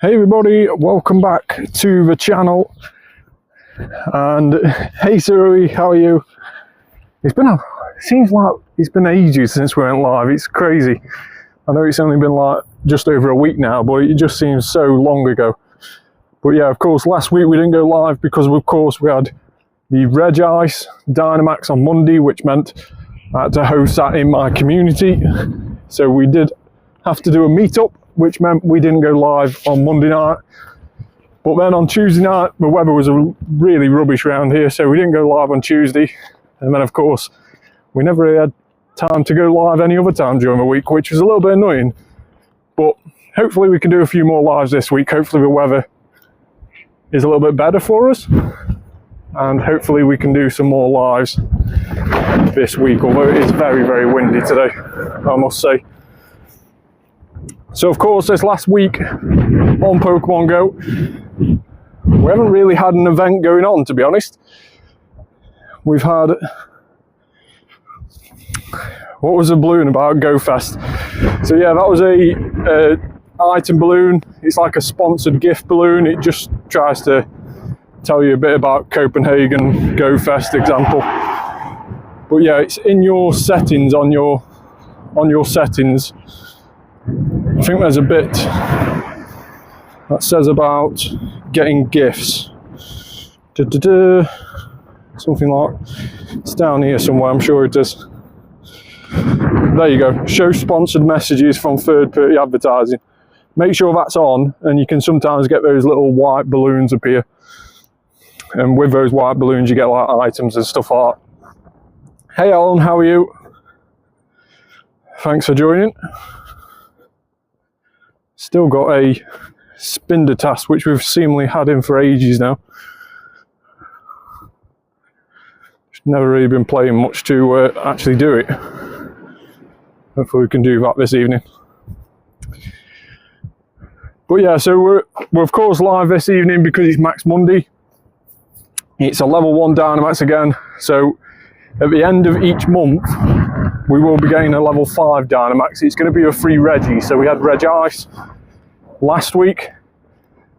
Hey everybody, welcome back to the channel. And hey Surui, how are you? Seems like it's been ages since we went live. It's crazy. I know it's only been like just over a week now, but it just seems so long ago. But yeah, of course, last week we didn't go live because of course we had the Reg Ice Dynamax on Monday, which meant I had to host that in my community. So we did have to do a meetup, which meant we didn't go live on Monday night. But then on Tuesday night, the weather was really rubbish around here, so we didn't go live on Tuesday. And then of course, we never really had time to go live any other time during the week, which was a little bit annoying. But hopefully we can do a few more lives this week. Hopefully the weather is a little bit better for us. And hopefully we can do some more lives this week, although it is very, very windy today, I must say. So of course, this last week on Pokémon GO, we haven't really had an event going on, to be honest. We've had, what was the balloon about? Go Fest. So yeah, that was a item balloon. It's like a sponsored gift balloon. It just tries to tell you a bit about Copenhagen Go Fest example. But yeah, it's in your settings, on your settings. I think there's a bit that says about getting gifts. Something like, it's down here somewhere, I'm sure it is. There you go, show sponsored messages from third-party advertising. Make sure that's on, and you can sometimes get those little white balloons appear. And with those white balloons, you get like items and stuff like that. Hey Alan, how are you? Thanks for joining. Still got a Spinder task, which we've seemingly had in for ages now. Just never really been playing much to actually do it. Hopefully we can do that this evening. But yeah, so we're of course live this evening because it's Max Monday. It's a level 1 Dynamax again. So at the end of each month, we will be getting a level 5 Dynamax. It's going to be a free Reggie. So we had Reg Ice last week.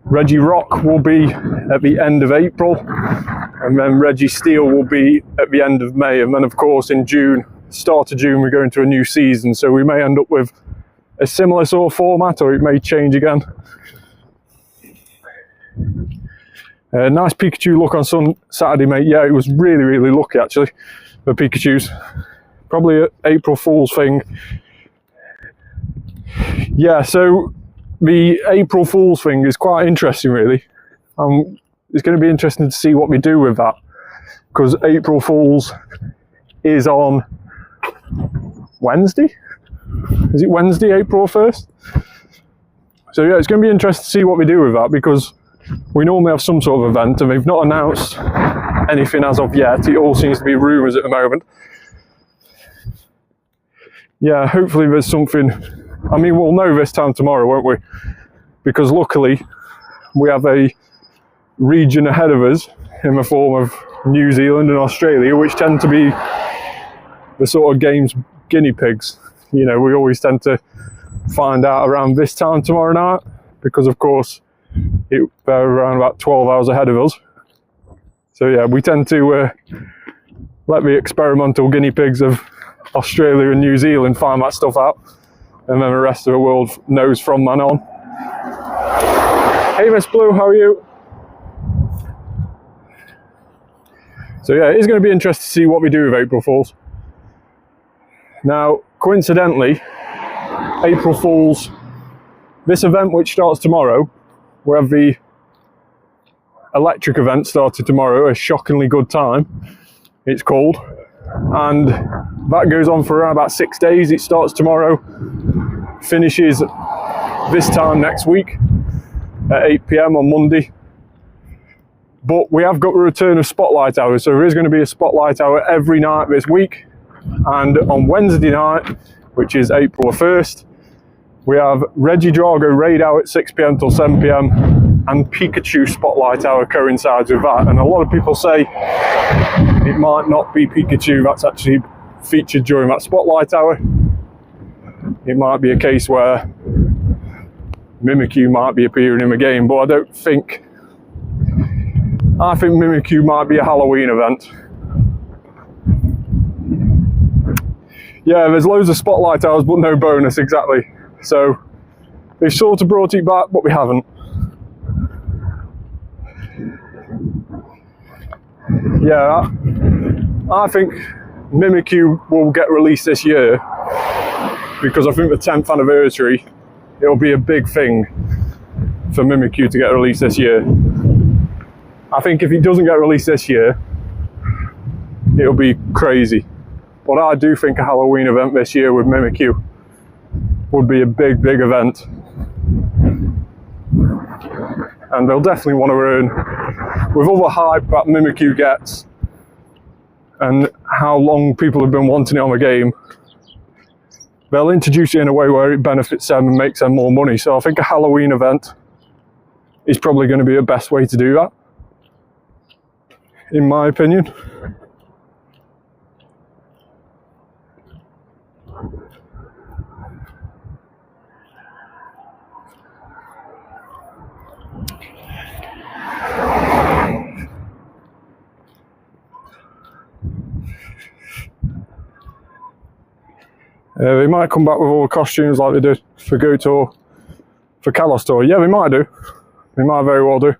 Reggie Rock will be at the end of April. And then Reggie Steel will be at the end of May. And then of course in June, start of June, we go into a new season. So we may end up with a similar sort of format, or it may change again. Nice Pikachu look on Saturday, mate. Yeah, it was really, really lucky actually, the Pikachus. Probably an April Fool's thing. Yeah, so the April Fool's thing is quite interesting, really. It's going to be interesting to see what we do with that, because April Fool's is on Wednesday. Is it Wednesday, April 1st? So yeah, it's going to be interesting to see what we do with that, because we normally have some sort of event, and they've not announced anything as of yet. It all seems to be rumours at the moment. Yeah, hopefully there's something. I mean, we'll know this time tomorrow, won't we? Because luckily we have a region ahead of us in the form of New Zealand and Australia, which tend to be the sort of game's guinea pigs. You know, we always tend to find out around this time tomorrow night, because of course they're around about 12 hours ahead of us. So yeah, we tend to let the experimental guinea pigs of Australia and New Zealand find that stuff out, and then the rest of the world knows from then on. Hey Miss Blue, how are you? So yeah, it's going to be interesting to see what we do with April Fools. Now, coincidentally, April Fools, this event which starts tomorrow, we have the electric event started tomorrow, A Shockingly Good Time, it's called. And that goes on for around about 6 days. It starts tomorrow, finishes this time next week at 8 PM on Monday. But we have got the return of Spotlight Hour, so there is going to be a Spotlight Hour every night this week. And on Wednesday night, which is April 1st, we have Reggie Drago Raid Hour at 6 PM till 7 PM. And Pikachu Spotlight Hour coincides with that. And a lot of people say it might not be Pikachu that's actually featured during that Spotlight Hour. It might be a case where Mimikyu might be appearing in the game, but I think Mimikyu might be a Halloween event. Yeah, there's loads of spotlight hours, but no bonus, exactly. So they've sort of brought it back, but we haven't. Yeah, I think Mimikyu will get released this year because I think the 10th anniversary, it'll be a big thing for Mimikyu to get released this year. I think if it doesn't get released this year, it'll be crazy. But I do think a Halloween event this year with Mimikyu would be a big, big event. And they'll definitely want to earn, with all the hype that Mimikyu gets and how long people have been wanting it on the game, they'll introduce it in a way where it benefits them and makes them more money. So I think a Halloween event is probably going to be the best way to do that, in my opinion. They might come back with all the costumes like they did for Go Tour, for Kalos Tour. Yeah, they might do. They might very well do.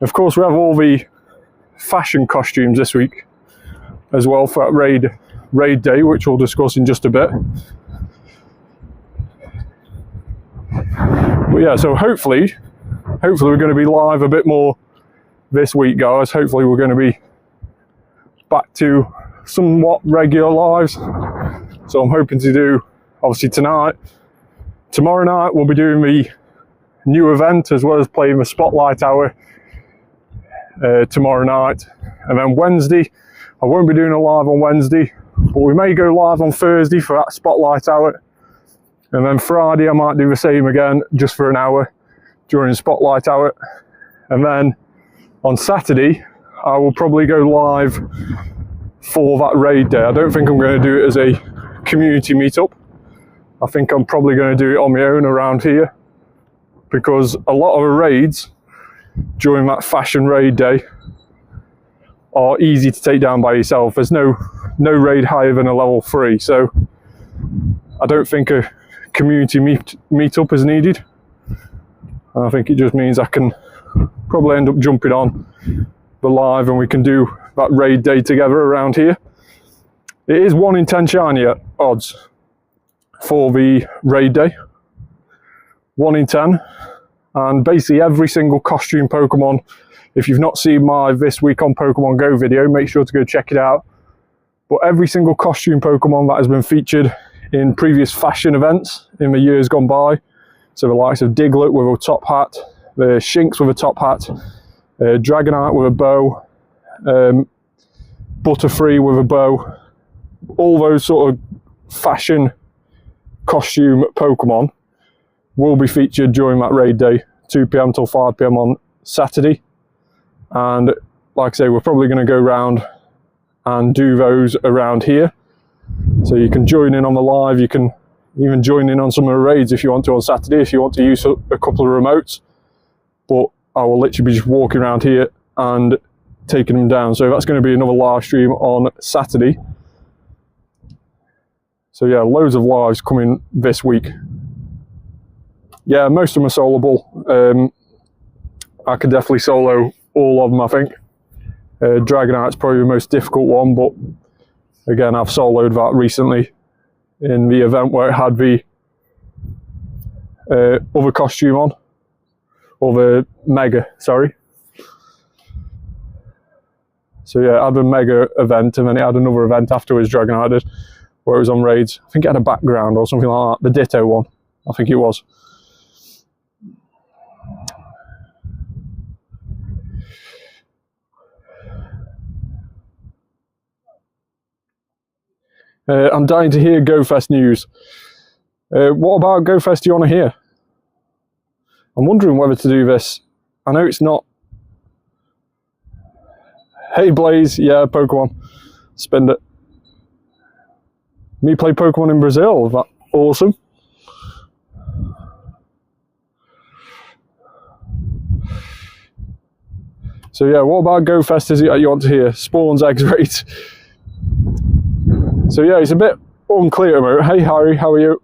Of course, we have all the fashion costumes this week as well for that raid day, which we'll discuss in just a bit. But yeah, so hopefully we're going to be live a bit more this week, guys. Hopefully we're going to be back to somewhat regular lives. So I'm hoping to do, obviously tonight, tomorrow night we'll be doing the new event as well as playing the Spotlight Hour tomorrow night. And then Wednesday, I won't be doing a live on Wednesday, but we may go live on Thursday for that Spotlight Hour. And then Friday I might do the same again, just for an hour during Spotlight Hour. And then on Saturday, I will probably go live for that raid day. I don't think I'm going to do it as a community meetup. I think I'm probably going to do it on my own around here, because a lot of the raids during that fashion raid day are easy to take down by yourself. There's no raid higher than a level 3, so I don't think a community meetup is needed. I think it just means I can probably end up jumping on the live and we can do that raid day together around here. It is 1 in 10 shiny odds for the raid day. 1 in 10. And basically every single costume Pokemon, if you've not seen my This Week on Pokemon Go video, make sure to go check it out. But every single costume Pokemon that has been featured in previous fashion events in the years gone by, so the likes of Diglett with a top hat, the Shinx with a top hat, Dragonite with a bow, Butterfree with a bow, all those sort of fashion costume Pokemon will be featured during that raid day, 2 PM till 5 PM on Saturday. And like I say, we're probably going to go around and do those around here. So you can join in on the live, you can even join in on some of the raids if you want to on Saturday, if you want to use a couple of remotes. But I will literally be just walking around here and taking them down. So that's going to be another live stream on Saturday. So yeah, loads of lives coming this week. Yeah, most of them are soloable. I could definitely solo all of them, I think. Dragonite's probably the most difficult one, but again, I've soloed that recently in the event where it had the other costume on, or the Mega, sorry. So yeah, it had a Mega event, and then it had another event afterwards, Dragonite did, where it was on raids. I think it had a background or something like that, the Ditto one, I think it was. I'm dying to hear GoFest news. What about GoFest do you want to hear? I'm wondering whether to do this. I know it's not... Hey Blaze, yeah, Pokemon. Spend it. Me play Pokemon in Brazil, that awesome. So yeah, what about Go Fest is it that you want to hear? Spawns, eggs, rates. So yeah, it's a bit unclear at the moment. Hey Harry, how are you?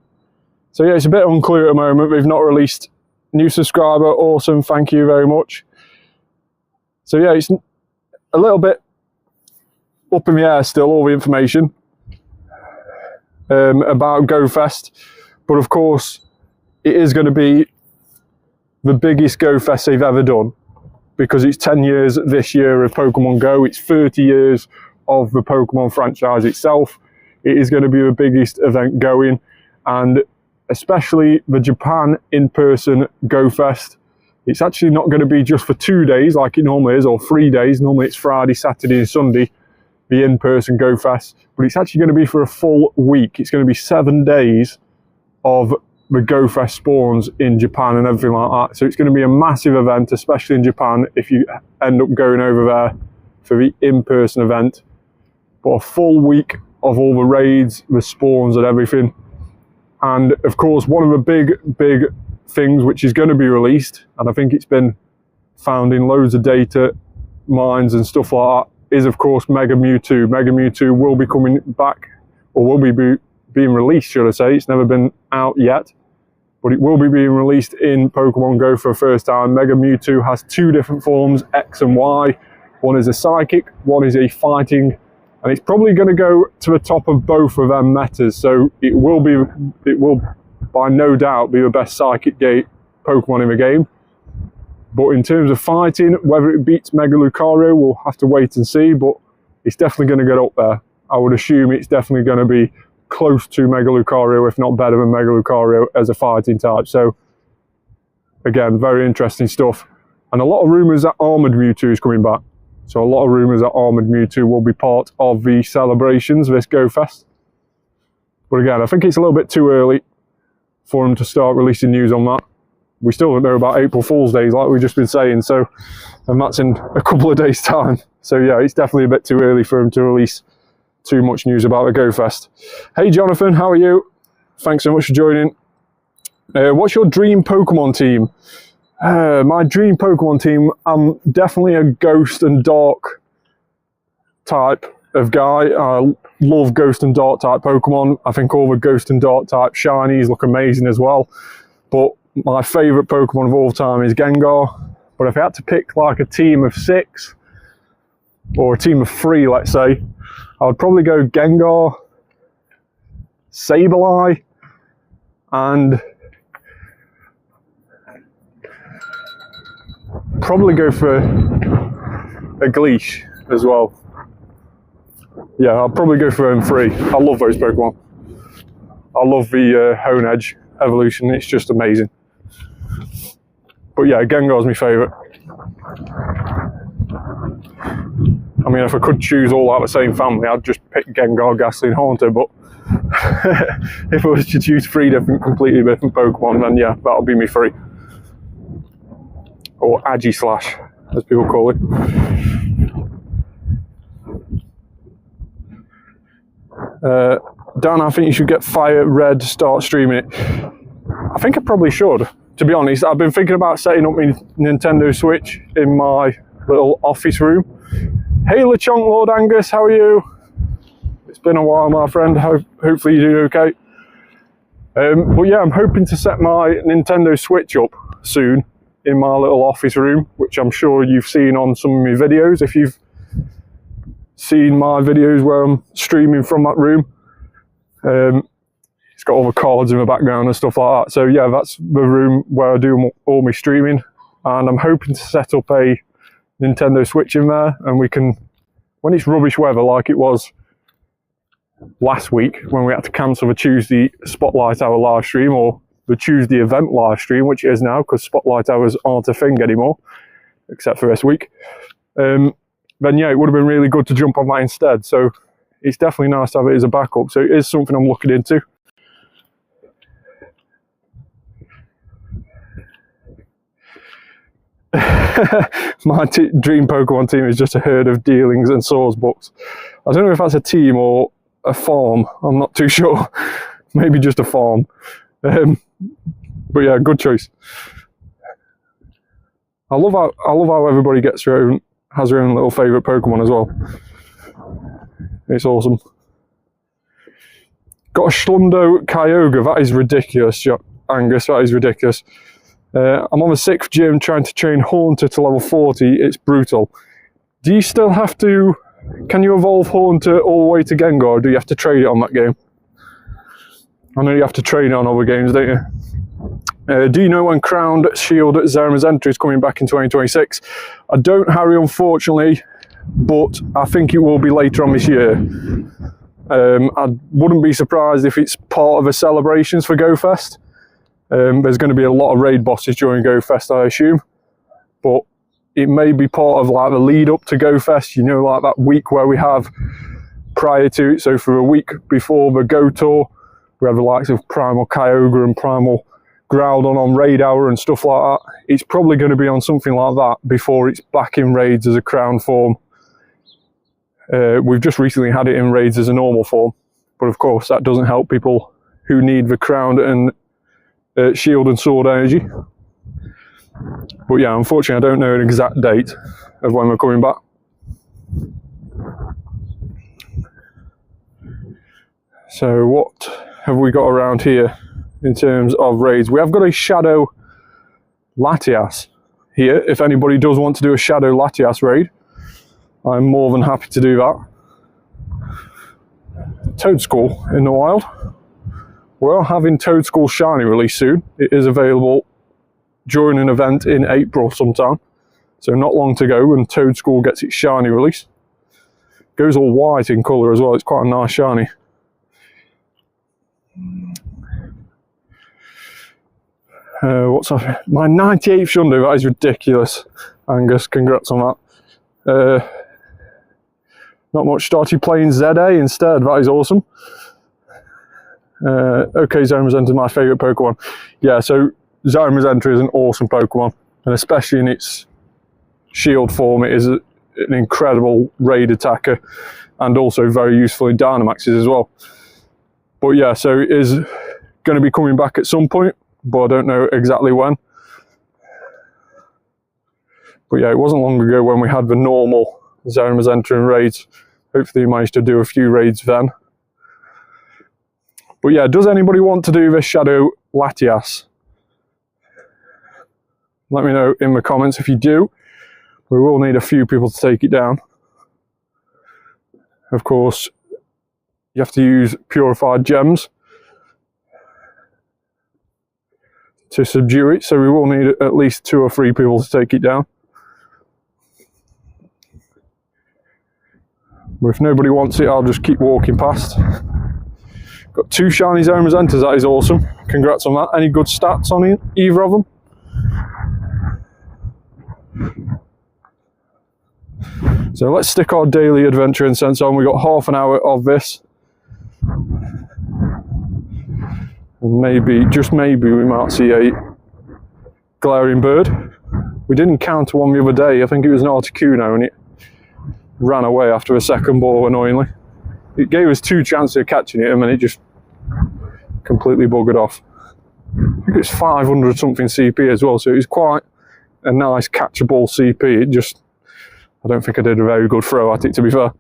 So yeah, it's a bit unclear at the moment. We've not released new subscriber. Awesome, thank you very much. So yeah, it's a little bit up in the air still, all the information about Go Fest. But of course, it is going to be the biggest Go Fest they've ever done, because it's 10 years this year of Pokemon Go. It's 30 years of the Pokemon franchise itself. It is going to be the biggest event going, and especially the Japan in-person Go Fest. It's actually not going to be just for 2 days like it normally is, or 3 days. Normally it's Friday, Saturday and Sunday, the in-person Go Fest. But it's actually going to be for a full week. It's going to be 7 days of the Go Fest spawns in Japan and everything like that. So it's going to be a massive event, especially in Japan, if you end up going over there for the in-person event. But a full week of all the raids, the spawns and everything. And of course, one of the big things which is going to be released, and I think it's been found in loads of data mines and stuff like that, is of course Mega Mewtwo. Mega Mewtwo will be coming back, or will be being released, should I say. It's never been out yet, but it will be being released in Pokemon Go for the first time. Mega Mewtwo has 2 different forms, X and Y. One is a psychic, one is a fighting, and it's probably going to go to the top of both of them metas. So it will by no doubt be the best psychic Pokemon in the game. But in terms of fighting, whether it beats Mega Lucario, we'll have to wait and see, but it's definitely going to get up there. I would assume it's definitely going to be close to Mega Lucario, if not better than Mega Lucario as a fighting type. So again, very interesting stuff. And a lot of rumours that Armoured Mewtwo is coming back. So a lot of rumours that Armoured Mewtwo will be part of the celebrations of this Go Fest. But again, I think it's a little bit too early for them to start releasing news on that. We still don't know about April Fool's Days, like we've just been saying, so, and that's in a couple of days' time. So yeah, it's definitely a bit too early for them to release too much news about the Go Fest. Hey Jonathan, how are you? Thanks so much for joining. What's your dream Pokemon team? My dream Pokemon team, I'm definitely a Ghost and Dark type of guy. I love Ghost and Dark type Pokemon. I think all the Ghost and Dark type shinies look amazing as well. But my favourite Pokemon of all time is Gengar. But if I had to pick like a team of 6, or a team of 3, let's say, I would probably go Gengar, Sableye, and probably go for a Gleesh as well. Yeah, I'll probably go for them 3. I love those Pokemon. I love the Honedge evolution, it's just amazing. But yeah, Gengar's my favourite. I mean, if I could choose all out of the same family, I'd just pick Gengar, Ghastly and Haunter, but if I was to choose 3 completely different Pokemon, then yeah, that'll be me 3. Or Agislash, as people call it. Dan, I think you should get Fire Red, start streaming it. I think I probably should, to be honest. I've been thinking about setting up my Nintendo Switch in my little office room. Hey LeChonk, Lord Angus, how are you? It's been a while, my friend. Hopefully you're doing okay. But yeah, I'm hoping to set my Nintendo Switch up soon in my little office room, which I'm sure you've seen on some of my videos. If you've seen my videos where I'm streaming from that room, it's got all the cards in the background and stuff like that. So yeah, that's the room where I do all my streaming, and I'm hoping to set up a Nintendo Switch in there, and we can, when it's rubbish weather like it was last week when we had to cancel the Tuesday Spotlight Hour live stream, or the Tuesday event live stream, which it is now because Spotlight Hours aren't a thing anymore, except for this week, then yeah, it would have been really good to jump on that instead. So it's definitely nice to have it as a backup. So it is something I'm looking into. My dream Pokemon team is just a herd of Dealings and Swordsbucks. I don't know if that's a team or a farm. I'm not too sure. Maybe just a farm. But yeah, good choice. I love how everybody gets their own has her own little favourite Pokemon as well. It's awesome. Got a Schlundo Kyogre. That is ridiculous, Angus. That is ridiculous. I'm on the 6th gym trying to train Haunter to level 40. It's brutal. Do you still have to... Can you evolve Haunter all the way to Gengar, or do you have to trade it on that game? I know you have to trade it on other games, don't you? Do you know when Crowned Shield Zamazenta is coming back in 2026? I don't, Harry, unfortunately, but I think it will be later on this year. I wouldn't be surprised if it's part of the celebrations for GoFest. There's going to be a lot of raid bosses during GoFest, I assume, but it may be part of like the lead up to GoFest, you know, like that week where we have prior to it. So for a week before the Go Tour, we have the likes of Primal Kyogre and Primal Groudon on raid hour and stuff like that. It's probably going to be on something like that before it's back in raids as a crown form. We've just recently had it in raids as a normal form, but of course that doesn't help people who need the crown and shield and sword energy. But yeah, unfortunately I don't know an exact date of when we're coming back. So what have we got around here in terms of raids? We have got a Shadow Latias here. If anybody does want to do a Shadow Latias raid, I'm more than happy to do that. Toadskull in the wild. We're having Toadskull Shiny release soon. It is available during an event in April sometime. So not long to go when Toadskull gets its Shiny release. Goes all white in colour as well. It's quite a nice Shiny. What's up? My 98th Shundo, that is ridiculous. Angus, congrats on that. Not much. Started playing ZA instead. That is awesome. Okay, Zamazenta is my favourite Pokemon. Yeah, so Zamazenta is an awesome Pokemon, and especially in its shield form, it is an incredible raid attacker, and also very useful in Dynamaxes as well. But yeah, so it is going to be coming back at some point, but I don't know exactly when. But yeah, it wasn't long ago when we had the normal Zamazenta in raids. Hopefully you managed to do a few raids then. But yeah, does anybody want to do the Shadow Latias? Let me know in the comments if you do. We will need a few people to take it down. Of course, you have to use purified gems to subdue it, so we will need at least 2 or 3 people to take it down. But if nobody wants it, I'll just keep walking past. Got 2 shiny Zamazentas, that is awesome. Congrats on that. Any good stats on either of them? So let's stick our Daily Adventure Incense on. We've got half an hour of this. And maybe, just maybe, we might see a glaring bird. We did encounter one the other day. I think it was an Articuno, and it ran away after a second ball, annoyingly. It gave us 2 chances of catching it, and then it just completely buggered off. I think it's 500 something CP as well, so it was quite a nice catchable CP. It just, I don't think I did a very good throw at it, to be fair.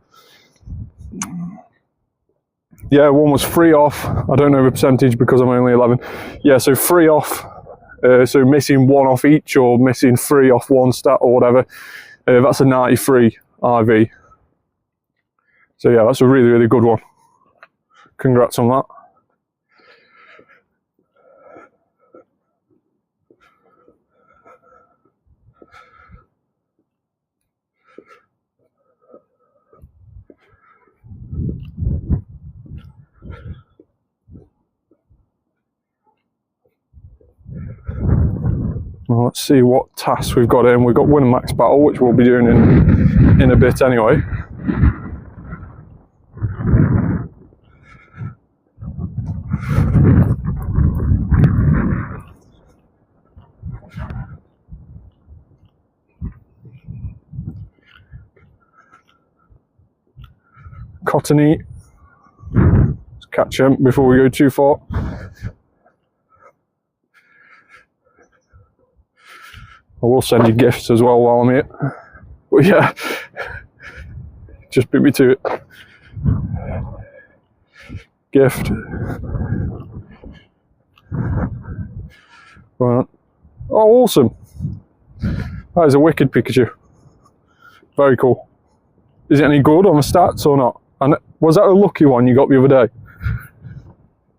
Yeah, one was 3 off. I don't know the percentage because I'm only 11. Yeah, so 3 off. So missing 1 off each, or missing 3 off 1 stat or whatever. That's a 93 IV. So yeah, that's a really, really good one. Congrats on that. Well, let's see what tasks we've got in. We've got Win Max Battle, which we'll be doing in a bit anyway. Cottony. Let's catch him before we go too far. I will send you gifts as well while I'm here. But yeah, just beat me to it. Gift. Right. Oh, awesome. That is a wicked Pikachu. Very cool. Is it any good on the stats or not? And was that a lucky one you got the other day?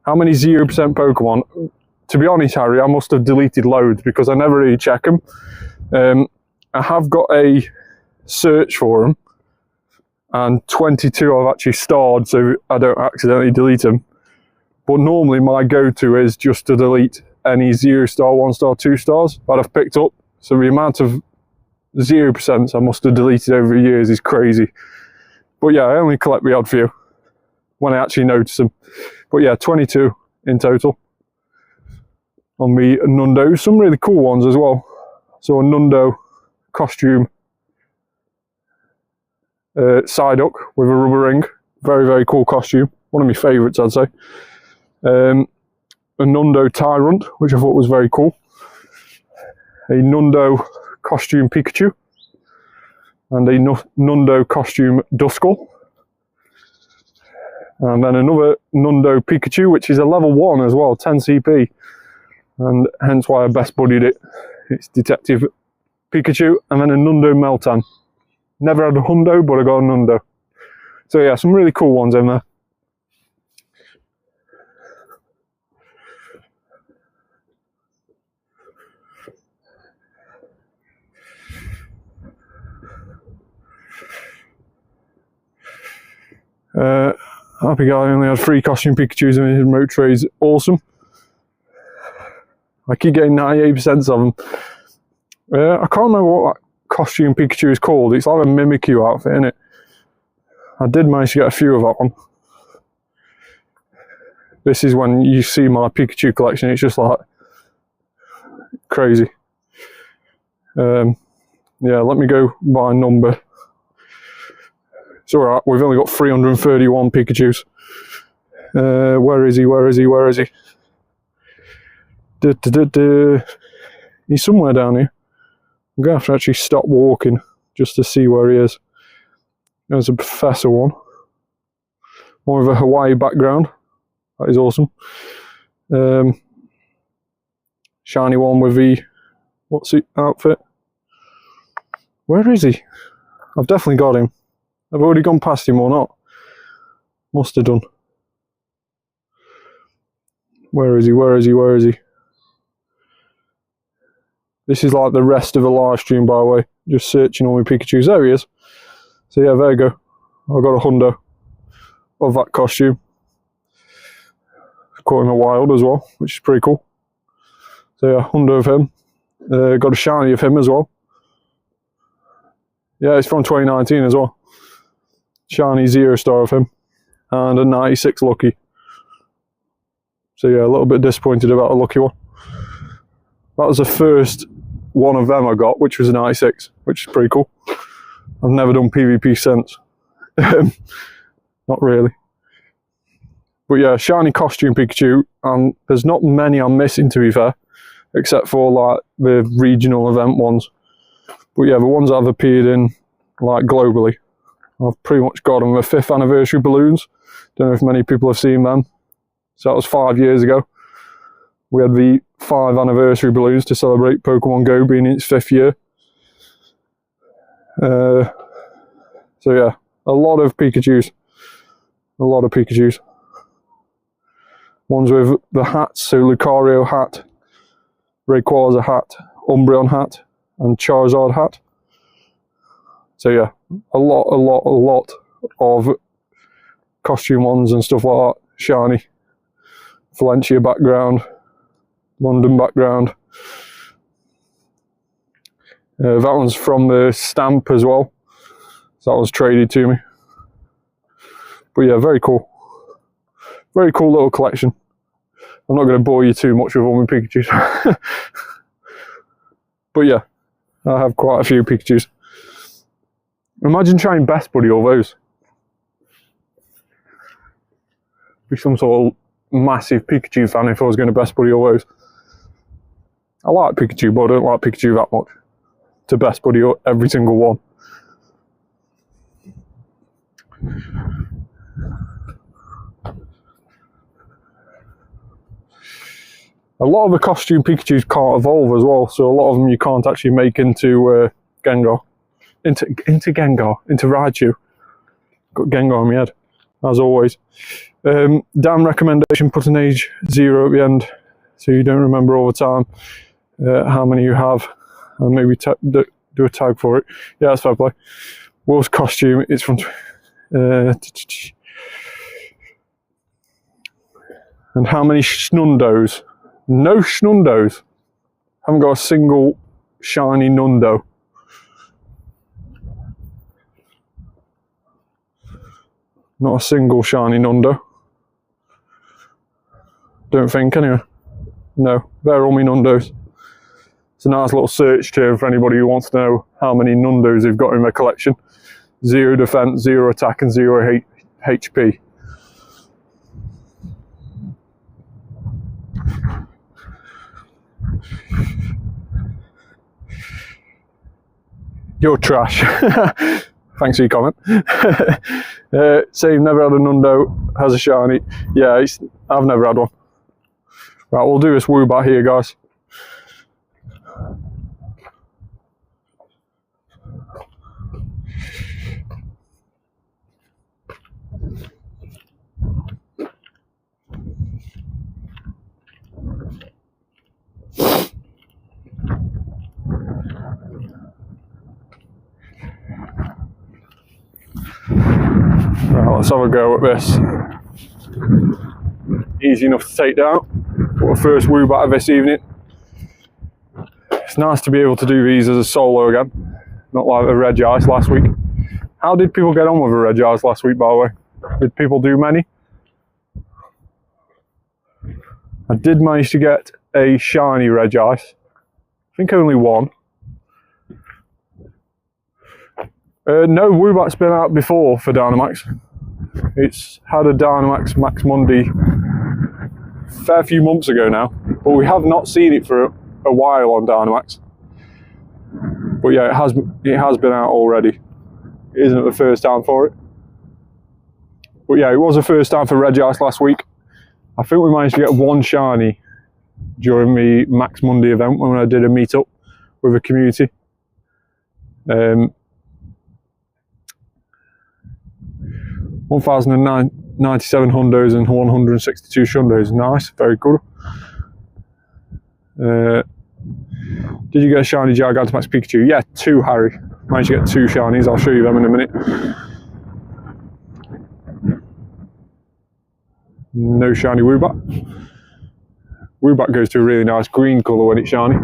How many 0% Pokemon? To be honest, Harry, I must have deleted loads because I never really check them. I have got a search for them, and 22 I've actually starred so I don't accidentally delete them. But normally my go-to is just to delete any 0-star, 1-star, 2-stars that I've picked up. So the amount of 0% I must have deleted over the years is crazy. But yeah, I only collect the odd few when I actually notice them. But yeah, 22 in total on the Nundo. Some really cool ones as well. So a Nundo costume Psyduck with a rubber ring. Very, very cool costume. One of my favourites, I'd say. A Nundo Tyrant, which I thought was very cool. A Nundo costume Pikachu. And a Nundo costume Duskull. And then another Nundo Pikachu, which is a level 1 as well, 10 CP. And hence why I best buddied it. It's Detective Pikachu. And then a Nundo Meltan. Never had a Hundo, but I got a Nundo. So yeah, some really cool ones in there. Happy guy only had 3 costume Pikachus in his remote trades. Awesome. I keep getting 98% of them. I can't remember what that costume Pikachu is called. It's like a Mimikyu outfit, isn't it? I did manage to get a few of that one. This is when you see my Pikachu collection. It's just like crazy. Yeah, let me go by number. It's alright, we've only got 331 Pikachus. Where is he? Where is he? Where is he? He's somewhere down here. I'm going to have to actually stop walking just to see where he is. There's a Professor one. More of a Hawaii background. That is awesome. Shiny one with the, what's the outfit? Where is he? I've definitely got him. I've already gone past him or not. Must have done. Where is he? Where is he? Where is he? This is like the rest of the live stream, by the way. Just searching all my Pikachus. There he is. So yeah, there you go. I've got a Hundo of that costume. Caught him a wild as well, which is pretty cool. So yeah, Hundo of him. Got a shiny of him as well. Yeah, it's from 2019 as well. Shiny 0-star of him. And a 96 lucky. So yeah, a little bit disappointed about a lucky one. That was the first one of them I got, which was a 96, which is pretty cool. I've never done PvP since. Not really. But yeah, shiny costume Pikachu, and there's not many I'm missing, to be fair, except for like the regional event ones. But yeah, the ones that have appeared in like globally, I've pretty much got them. The 5th anniversary balloons. Don't know if many people have seen them. So that was 5 years ago. We had the 5 anniversary balloons to celebrate Pokémon GO being in its 5th year. So yeah, a lot of Pikachus. A lot of Pikachus. Ones with the hats, so Lucario hat, Rayquaza hat, Umbreon hat, and Charizard hat. So yeah, a lot of costume ones and stuff like that. Shiny. Valencia background. London background. That one's from the stamp as well. So that was traded to me. But yeah, very cool. Very cool little collection. I'm not going to bore you too much with all my Pikachus. But yeah, I have quite a few Pikachus. Imagine trying best buddy all those. Be some sort of massive Pikachu fan if I was going to best buddy all those. I like Pikachu, but I don't like Pikachu that much to best buddy every single one. A lot of the costume Pikachus can't evolve as well, so a lot of them you can't actually make into Gengar. Into Raichu. Got Gengar in my head, as always. Damn recommendation, put an age 0 at the end, so you don't remember all the time how many you have, and maybe do a tag for it. Yeah, that's fair play. Wolf's costume, it's from... and how many Schnundos? No Schnundos. Haven't got a single shiny Nundo. Not a single shiny Nundo. Don't think, anyway. No, they're all my Nundos. It's a nice little search term for anybody who wants to know how many Nundos they've got in their collection. 0 defense, 0 attack, and 0 HP. You're trash. Thanks for your comment. Say you've never had a Nundo, has a shiny. Yeah, I've never had one. Right, we'll do this Woobat here, guys. Right, let's have a go at this. Easy enough to take down. Got a first Woobat of this evening. It's nice to be able to do these as a solo again, not like the Regice last week. How did people get on with the Regice last week, by the way? Did people do many? I did manage to get a shiny Regice. I think only one. No, Woobat's been out before for Dynamax. It's had a Dynamax Max Mundi a fair few months ago now, but we have not seen it for a while on Dynamax. But yeah, it has been out already. It isn't the first time for it. But yeah, it was the first time for Regice last week. I think we managed to get one shiny during the Max Mundi event when I did a meetup with the community. 1,097 hundos and 162 shundos. Nice, very good. Did you get a shiny Gigantamax Pikachu? Yeah, 2, Harry. Managed to get 2 shinies. I'll show you them in a minute. No shiny Woobat. Woobat goes to a really nice green colour when it's shiny.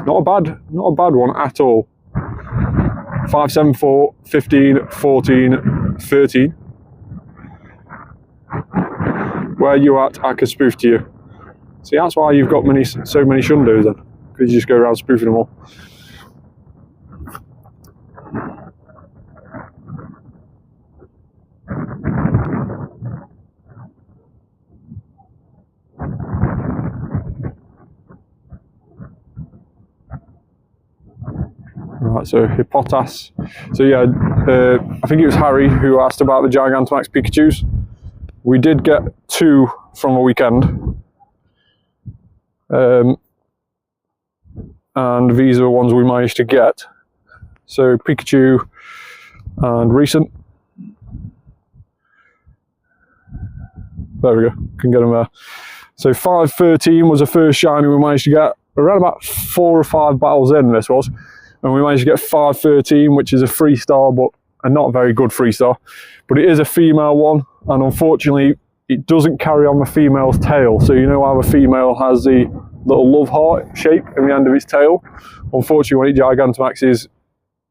Not a bad one at all. 5, 7, 4, 15, 14, 13. Where are you at? I can spoof to you. See, that's why you've got so many shundos then, because you just go around spoofing them all. Right, so Hippotas. So yeah, I think it was Harry who asked about the Gigantamax Pikachus. We did get 2 from the weekend. And these are the ones we managed to get. So Pikachu and recent. There we go, can get them there. So 513 was the first shiny we managed to get. Around about 4 or 5 battles in this was. And we managed to get 513, which is a 3-star, but a not very good 3-star. But it is a female one, and unfortunately it doesn't carry on the female's tail. So you know how the female has the little love heart shape in the end of its tail? Unfortunately, when it Gigantamaxes,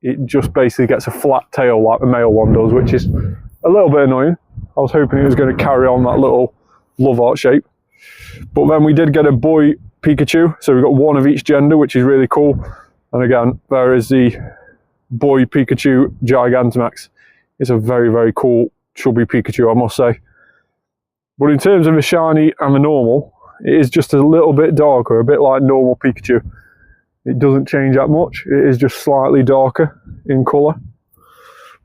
it just basically gets a flat tail like the male one does, which is a little bit annoying. I was hoping it was going to carry on that little love heart shape. But then we did get a boy Pikachu, so we got 1 of each gender, which is really cool. And again, there is the boy Pikachu Gigantamax. It's a very, very cool chubby Pikachu, I must say. But in terms of a shiny and a normal, it is just a little bit darker, a bit like normal Pikachu. It doesn't change that much, it is just slightly darker in colour.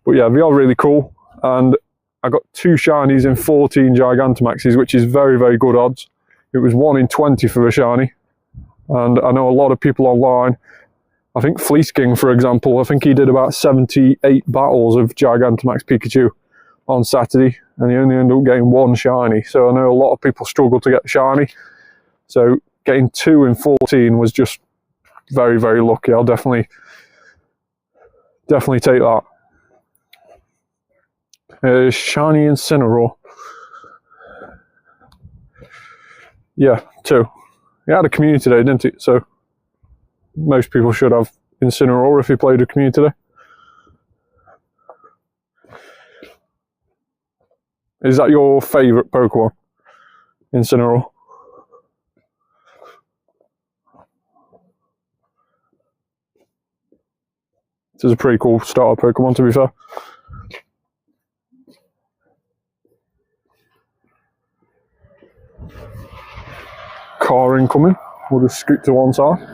But yeah, they are really cool, and I got 2 shinies in 14 Gigantamaxes, which is very, very good odds. It was 1 in 20 for a shiny, and I know a lot of people online, I think Fleece King, for example, I think he did about 78 battles of Gigantamax Pikachu on Saturday, and he only ended up getting 1 shiny. So I know a lot of people struggle to get shiny. So getting 2 in 14 was just very, very lucky. I'll definitely take that. Shiny Incineroar. Yeah, 2. He had a community day, didn't he? So most people should have Incineroar if he played a community day. Is that your favourite Pokemon? Incineroar? This is a pretty cool starter Pokemon, to be fair. Car incoming. We'll just scoot to one side.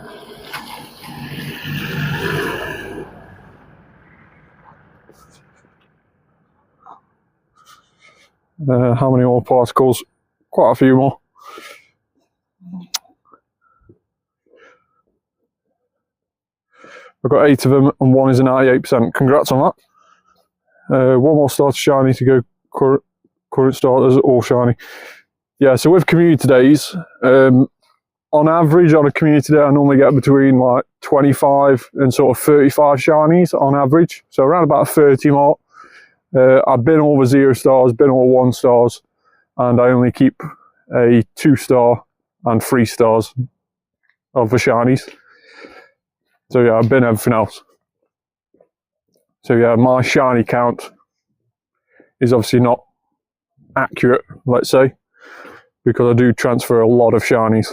How many more particles? Quite a few more. I've got 8 of them, and 1 is a 98%. Congrats on that. 1 more starter shiny to go. Current starters all shiny. Yeah, so with community days, on average on a community day I normally get between like 25 and sort of 35 shinies on average. So around about a 30 mark. I've been all the 0 stars, been all 1 stars, and I only keep a 2-star and 3 stars of the shinies. So yeah, I've been everything else. So yeah, my shiny count is obviously not accurate, let's say, because I do transfer a lot of shinies.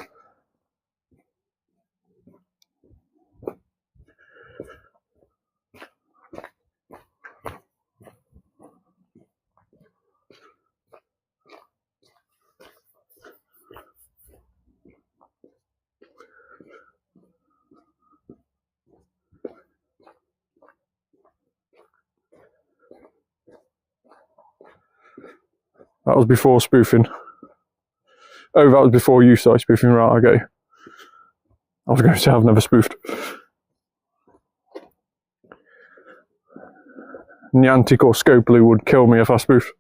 That was before spoofing. Oh, that was before you started spoofing, right, okay. I was going to say I've never spoofed. Niantic or Scopely would kill me if I spoofed.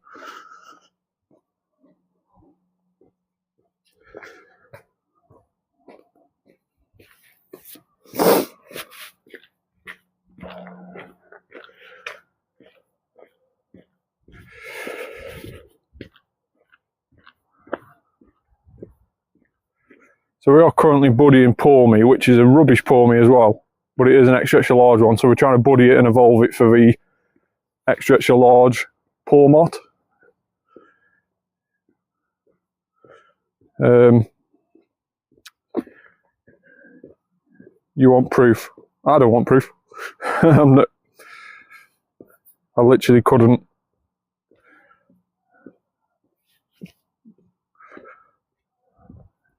So we are currently buddying Paw Me, which is a rubbish Paw Me as well, but it is an extra large one, so we're trying to buddy it and evolve it for the extra large Pawmot. You want proof? I don't want proof. I literally couldn't.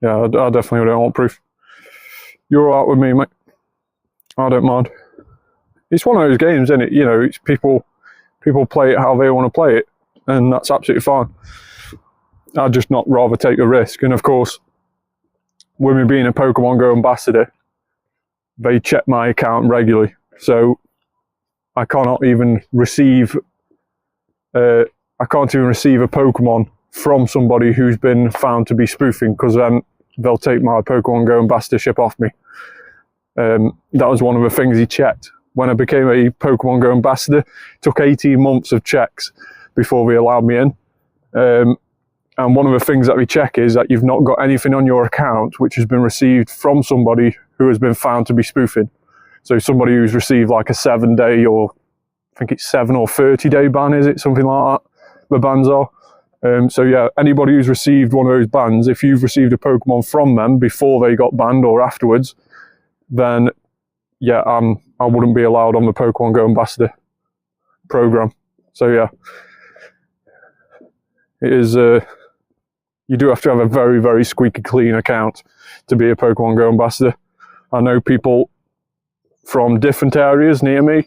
Yeah, I definitely don't want proof. You're alright with me, mate. I don't mind. It's one of those games, isn't it? You know, it's people play it how they want to play it, and that's absolutely fine. I'd just not rather take a risk. And of course, with me being a Pokemon GO ambassador, they check my account regularly, so I cannot even receive. I can't even receive a Pokemon from somebody who's been found to be spoofing, because then they'll take my Pokemon GO ambassadorship off me. That was one of the things he checked. When I became a Pokemon GO ambassador, it took 18 months of checks before they allowed me in. And one of the things that we check is that you've not got anything on your account which has been received from somebody who has been found to be spoofing. So somebody who's received like a 7-day, or I think it's 7 or 30-day ban, is it? Something like that, the bans are. So yeah, anybody who's received one of those bans, if you've received a Pokemon from them before they got banned or afterwards, then yeah, I wouldn't be allowed on the Pokemon GO ambassador program. So yeah, it is you do have to have a very, very squeaky clean account to be a Pokemon GO ambassador. I know people from different areas near me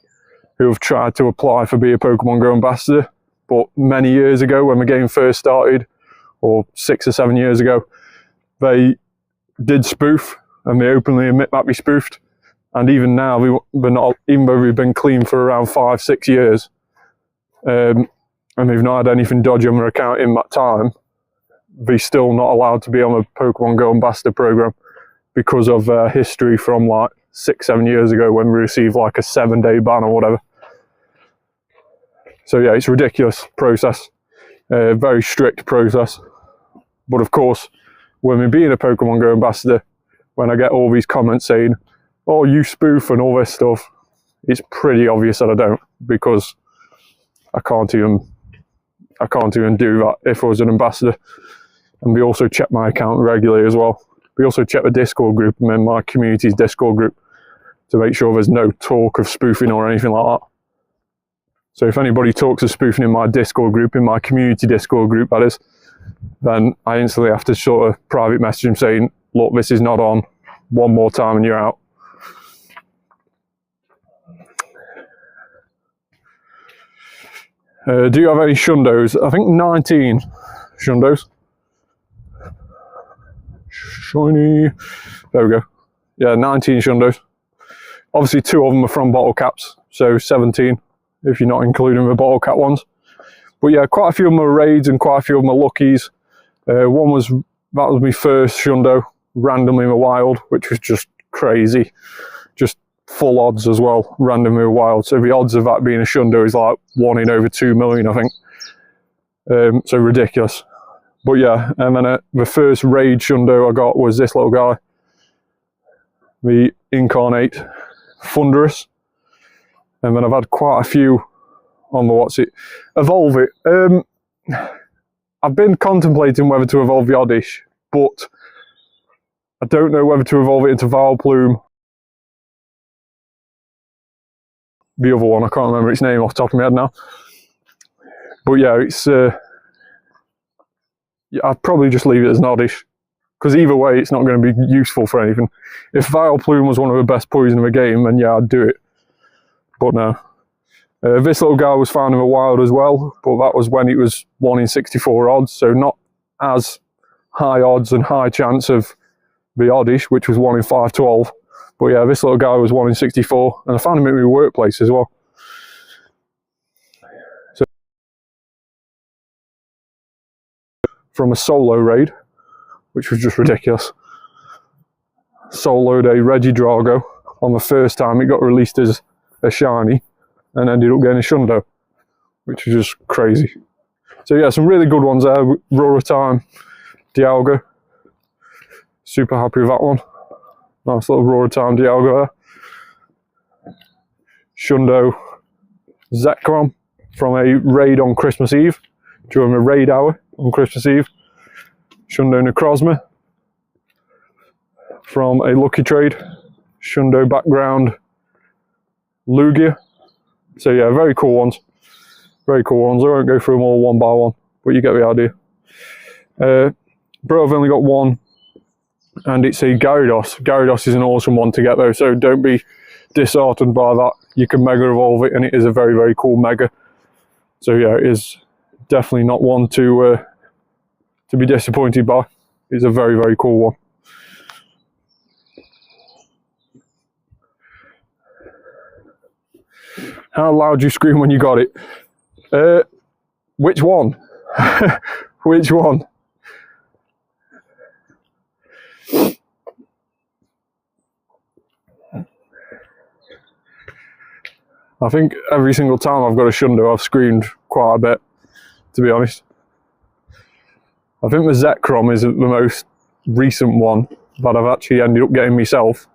who have tried to apply for be a Pokemon GO ambassador, but many years ago when the game first started, or 6 or 7 years ago, they did spoof, and they openly admit that we spoofed. And even now, we're not, even though we've been clean for around 5, 6 years, and they've not had anything dodgy on their account in that time, they're still not allowed to be on the Pokemon GO ambassador program because of history from like 6, 7 years ago when we received like a 7-day ban or whatever. So yeah, it's a ridiculous process, very strict process. But of course, when me being a Pokemon GO ambassador, when I get all these comments saying, "Oh, you spoof" and all this stuff, it's pretty obvious that I don't, because I can't even do that if I was an ambassador. And we also check my account regularly as well. We also check the Discord group and then my community's Discord group to make sure there's no talk of spoofing or anything like that. So if anybody talks of spoofing in my Discord group, in my community Discord group that is, then I instantly have to sort of private message them saying, "Look, this is not on, one more time and you're out." Do you have any Shundos? I think 19 Shundos. Shiny. There we go. Yeah, 19 Shundos. Obviously 2 of them are from bottle caps, so 17 if you're not including the bottle cap ones. But yeah, quite a few of them are raids and quite a few of them are luckies. That was my first Shundo, randomly in the wild, which was just crazy. Just full odds as well, randomly in the wild. So the odds of that being a Shundo is like 1 in over 2 million, I think. So ridiculous. But yeah, and then the first raid Shundo I got was this little guy, the Incarnate Thunderous. And then I've had quite a few on the evolve it. I've been contemplating whether to evolve the Oddish, but I don't know whether to evolve it into Vileplume. The other one, I can't remember its name off the top of my head now. But yeah, it's yeah, I'd probably just leave it as an Oddish, because either way it's not going to be useful for anything. If Vileplume was one of the best poison in the game, then yeah, I'd do it. But no. This little guy was found in the wild as well, but that was when it was 1 in 64 odds, so not as high odds and high chance of the Oddish, which was 1 in 512. But yeah, this little guy was 1 in 64, and I found him in my workplace as well. So from a solo raid, which was just ridiculous. Soloed a Regidrago on the first time. It got released as a shiny and ended up getting a Shundo, which was just crazy. So yeah, some really good ones there. Roaratime Dialga, super happy with that one. Nice little Roaratime Dialga there. Shundo Zekrom from a raid on Christmas Eve, during a raid hour on Christmas Eve. Shundo Necrozma from a lucky trade. Shundo Background Lugia. So yeah, very cool ones. Very cool ones. I won't go through them all one by one, but you get the idea. Bro, I've only got one, and it's a Gyarados. Gyarados is an awesome one to get though, so don't be disheartened by that. You can Mega Evolve it, and it is a very, very cool Mega. So yeah, it is definitely not one to be disappointed by. It's a very, very cool one. How loud you scream when you got it? Which one? Which one? I think every single time I've got a Shundo, I've screamed quite a bit, to be honest. I think the Zekrom is the most recent one that I've actually ended up getting myself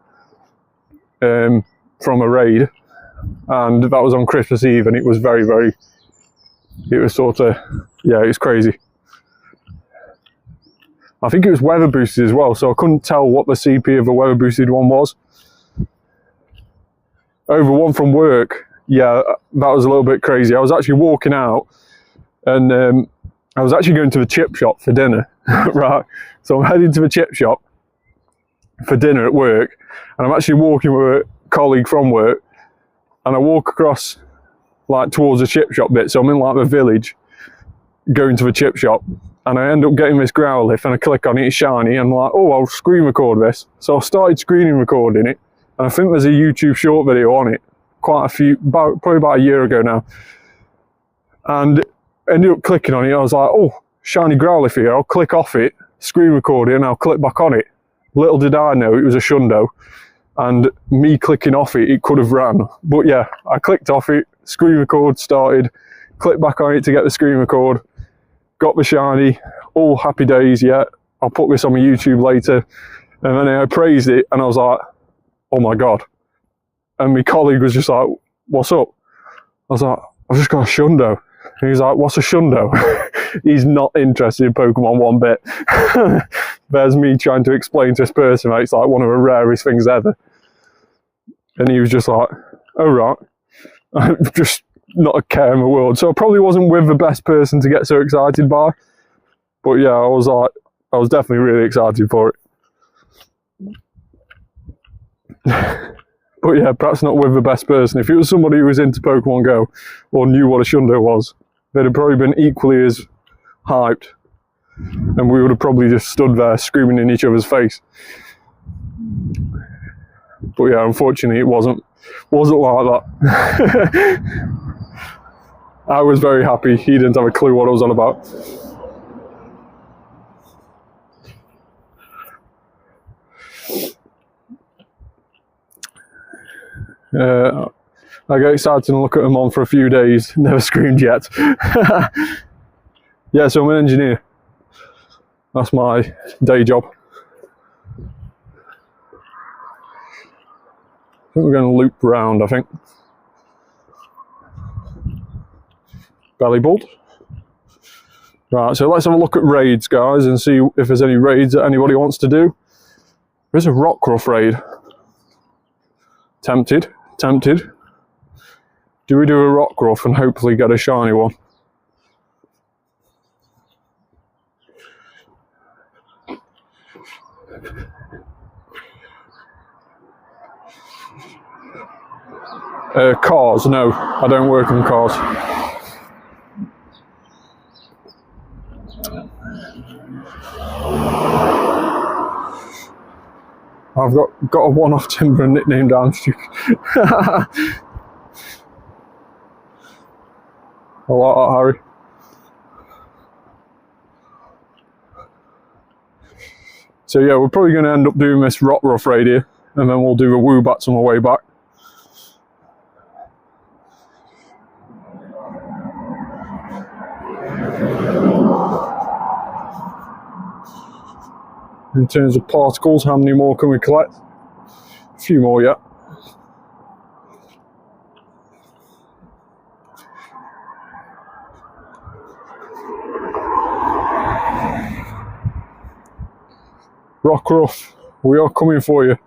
from a raid. And that was on Christmas Eve, and it was very, very, it was sort of, yeah, it was crazy. I think it was weather boosted as well, so I couldn't tell what the CP of the weather boosted one was. Over one from work, yeah, that was a little bit crazy. I was actually walking out, and I was actually going to the chip shop for dinner, right? So I'm heading to the chip shop for dinner at work, and I'm actually walking with a colleague from work, and I walk across like towards the chip shop bit, so I'm in like the village going to the chip shop, and I end up getting this Growlithe, and I click on it, it's shiny, and I'm like, oh, I'll screen record this. So I started screen recording it, and I think there's a YouTube short video on it, probably about a year ago now, and ended up clicking on it. I was like, oh, shiny Growlithe here, I'll click off it, screen record it, and I'll click back on it. Little did I know it was a shundo, and me clicking off it, it could have ran. But yeah, I clicked off it, screen record started, clicked back on it to get the screen record, got the shiny, all happy days. Yeah, I'll put this on my YouTube later. And then I praised it, and I was like, oh my God. And my colleague was just like, what's up? I was like, I've just got a shundo. And he's like, what's a shundo? He's not interested in Pokemon one bit. There's me trying to explain to this person that it's like one of the rarest things ever. And he was just like, oh right. I'm just not a care in the world. So I probably wasn't with the best person to get so excited by. But yeah, I was definitely really excited for it. But yeah, perhaps not with the best person. If it was somebody who was into Pokemon GO or knew what a shundo was, they'd have probably been equally as hyped. And we would have probably just stood there screaming in each other's face. But yeah, unfortunately it wasn't like that. I was very happy. He didn't have a clue what I was on about. I get excited and look at them on for a few days. Never screamed yet. Yeah, so I'm an engineer. That's my day job. I think we're going to loop round, I think. Belly bolt. Right, so let's have a look at raids, guys, and see if there's any raids that anybody wants to do. There's a Rockruff raid. Tempted. Do we do a Rockruff and hopefully get a shiny one? Cars, no, I don't work on cars. I've got a one-off timber and nickname down, Stu. I like that, Harry. So yeah, we're probably going to end up doing this Rockruff raid here, and then we'll do the Woobats on the way back. In terms of particles, how many more can we collect? A few more yet. Rockruff, we are coming for you.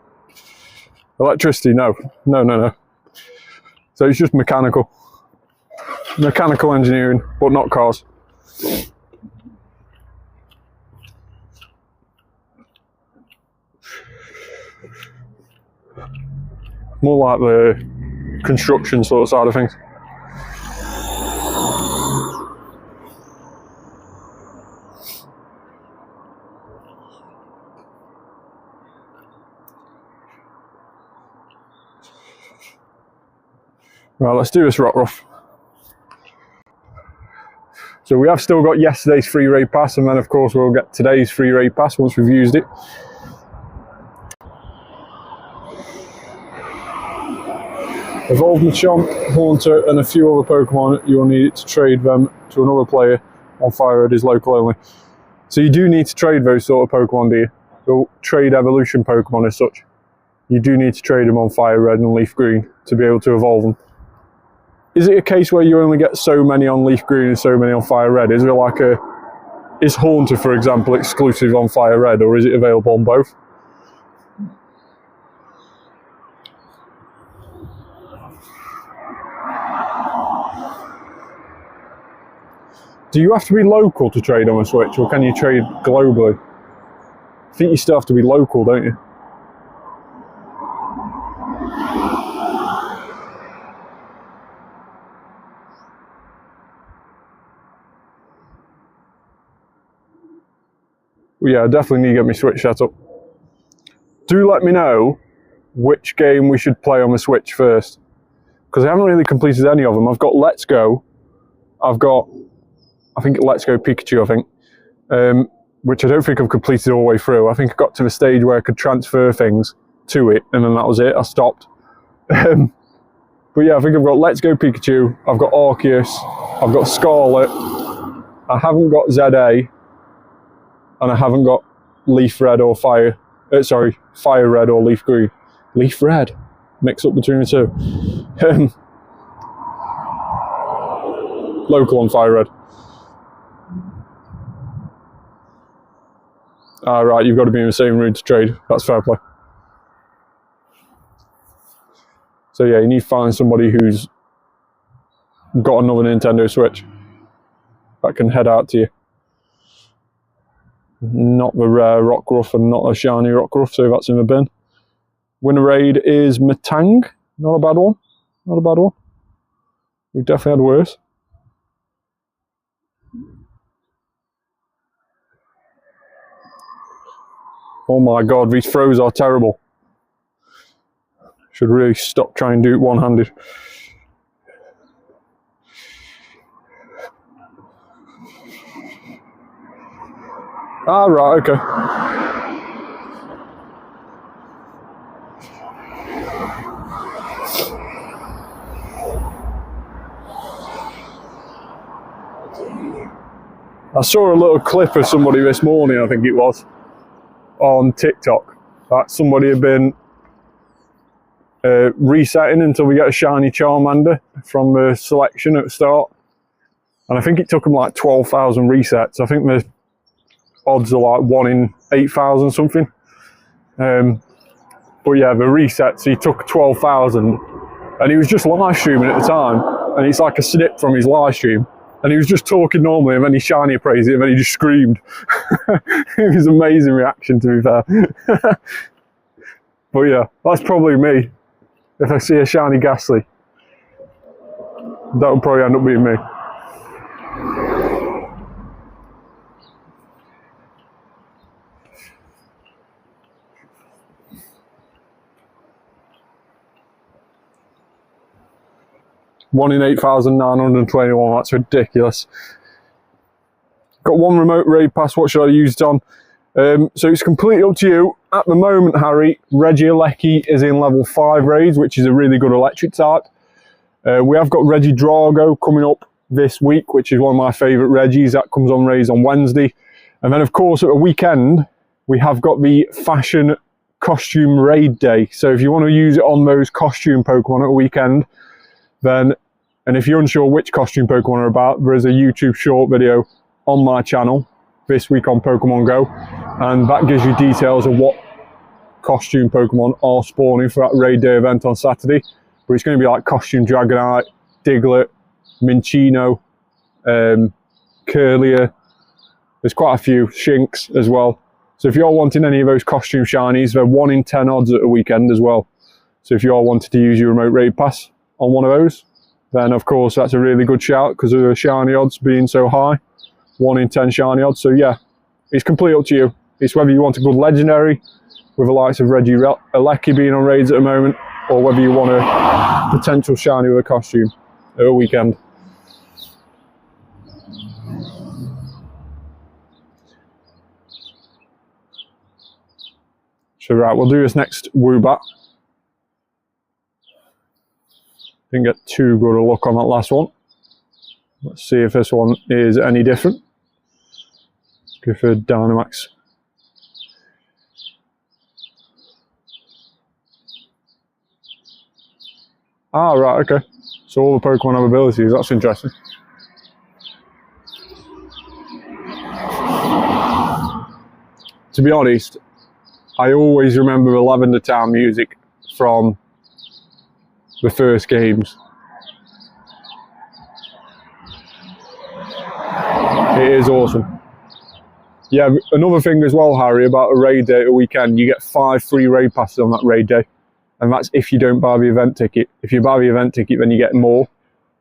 Electricity, no. So it's just mechanical engineering, but not cars. More like the construction sort of side of things. Right, let's do this Rockruff. So we have still got yesterday's free raid pass, and then of course we'll get today's free raid pass once we've used it. Evolve Machamp, Haunter, and a few other Pokemon. You will need to trade them to another player on Fire Red is local only. So you do need to trade those sort of Pokemon, do you? You'll trade evolution Pokemon as such. You do need to trade them on Fire Red and Leaf Green to be able to evolve them. Is it a case where you only get so many on Leaf Green and so many on Fire Red? Is there like is Haunter, for example, exclusive on Fire Red, or is it available on both? Do you have to be local to trade on a Switch, or can you trade globally? I think you still have to be local, don't you? Well, yeah, I definitely need to get my Switch set up. Do let me know which game we should play on the Switch first, because I haven't really completed any of them. I've got Let's Go. I've got, I think, Let's Go Pikachu, I think. Which I don't think I've completed all the way through. I think I got to the stage where I could transfer things to it, and then that was it. I stopped. But yeah, I think I've got Let's Go Pikachu, I've got Arceus, I've got Scarlet, I haven't got ZA, and I haven't got Leaf Red or Fire Red or Leaf Green. Leaf Red, mix up between the two. Local on Fire Red. Right, you've got to be in the same room to trade. That's fair play. So yeah, you need to find somebody who's got another Nintendo Switch that can head out to you. Not the rare Rockruff and not a shiny Rockruff, so that's in the bin. Winner raid is Matang. Not a bad one. Not a bad one. We've definitely had worse. Oh my god, these throws are terrible. Should really stop trying to do it one-handed. Right, okay. I saw a little clip of somebody this morning, I think it was, on TikTok, that somebody had been resetting until we get a shiny Charmander from the selection at the start, and I think it took them like 12,000 resets. I think the odds are like 1 in 8,000 something. But yeah, the resets, he took 12,000, and he was just live streaming at the time, and it's like a snip from his live stream, and he was just talking normally, and then he shiny appraised it, and then he just screamed. It was an amazing reaction, to be fair. But yeah, that's probably me. If I see a shiny Ghastly, that would probably end up being me. One in 8,921, that's ridiculous. Got one remote raid pass, what should I use it on? So it's completely up to you. At the moment, Harry, Regieleki is in level 5 raids, which is a really good electric type. We have got Regidrago coming up this week, which is one of my favourite Regis. That comes on raids on Wednesday. And then, of course, at the weekend, we have got the Fashion Costume Raid Day. So if you want to use it on those costume Pokemon at the weekend, then, and if you're unsure which costume Pokemon are about, there is a YouTube short video on my channel this week on Pokemon GO, and that gives you details of what costume Pokemon are spawning for that raid day event on Saturday. But it's going to be like costume Dragonite, Diglett, Minccino, Curlier. There's quite a few, Shinx as well. So if you're wanting any of those costume shinies, they're 1 in 10 odds at the weekend as well. So if you're wanting to use your remote raid pass on one of those, then of course that's a really good shout because of the shiny odds being so high. 1 in 10 shiny odds. So yeah, it's completely up to you. It's whether you want a good legendary with the likes of Regieleki being on raids at the moment, or whether you want a potential shiny with a costume at a weekend. So right, we'll do this next Woobat. Didn't get too good a look on that last one. Let's see if this one is any different. Go for Dynamax. Right, okay. So all the Pokemon have abilities, that's interesting. To be honest, I always remember the Lavender Town music from the first games. It is awesome. Yeah, another thing as well, Harry, about a raid day at a weekend, you get 5 free raid passes on that raid day. And that's if you don't buy the event ticket. If you buy the event ticket, then you get more.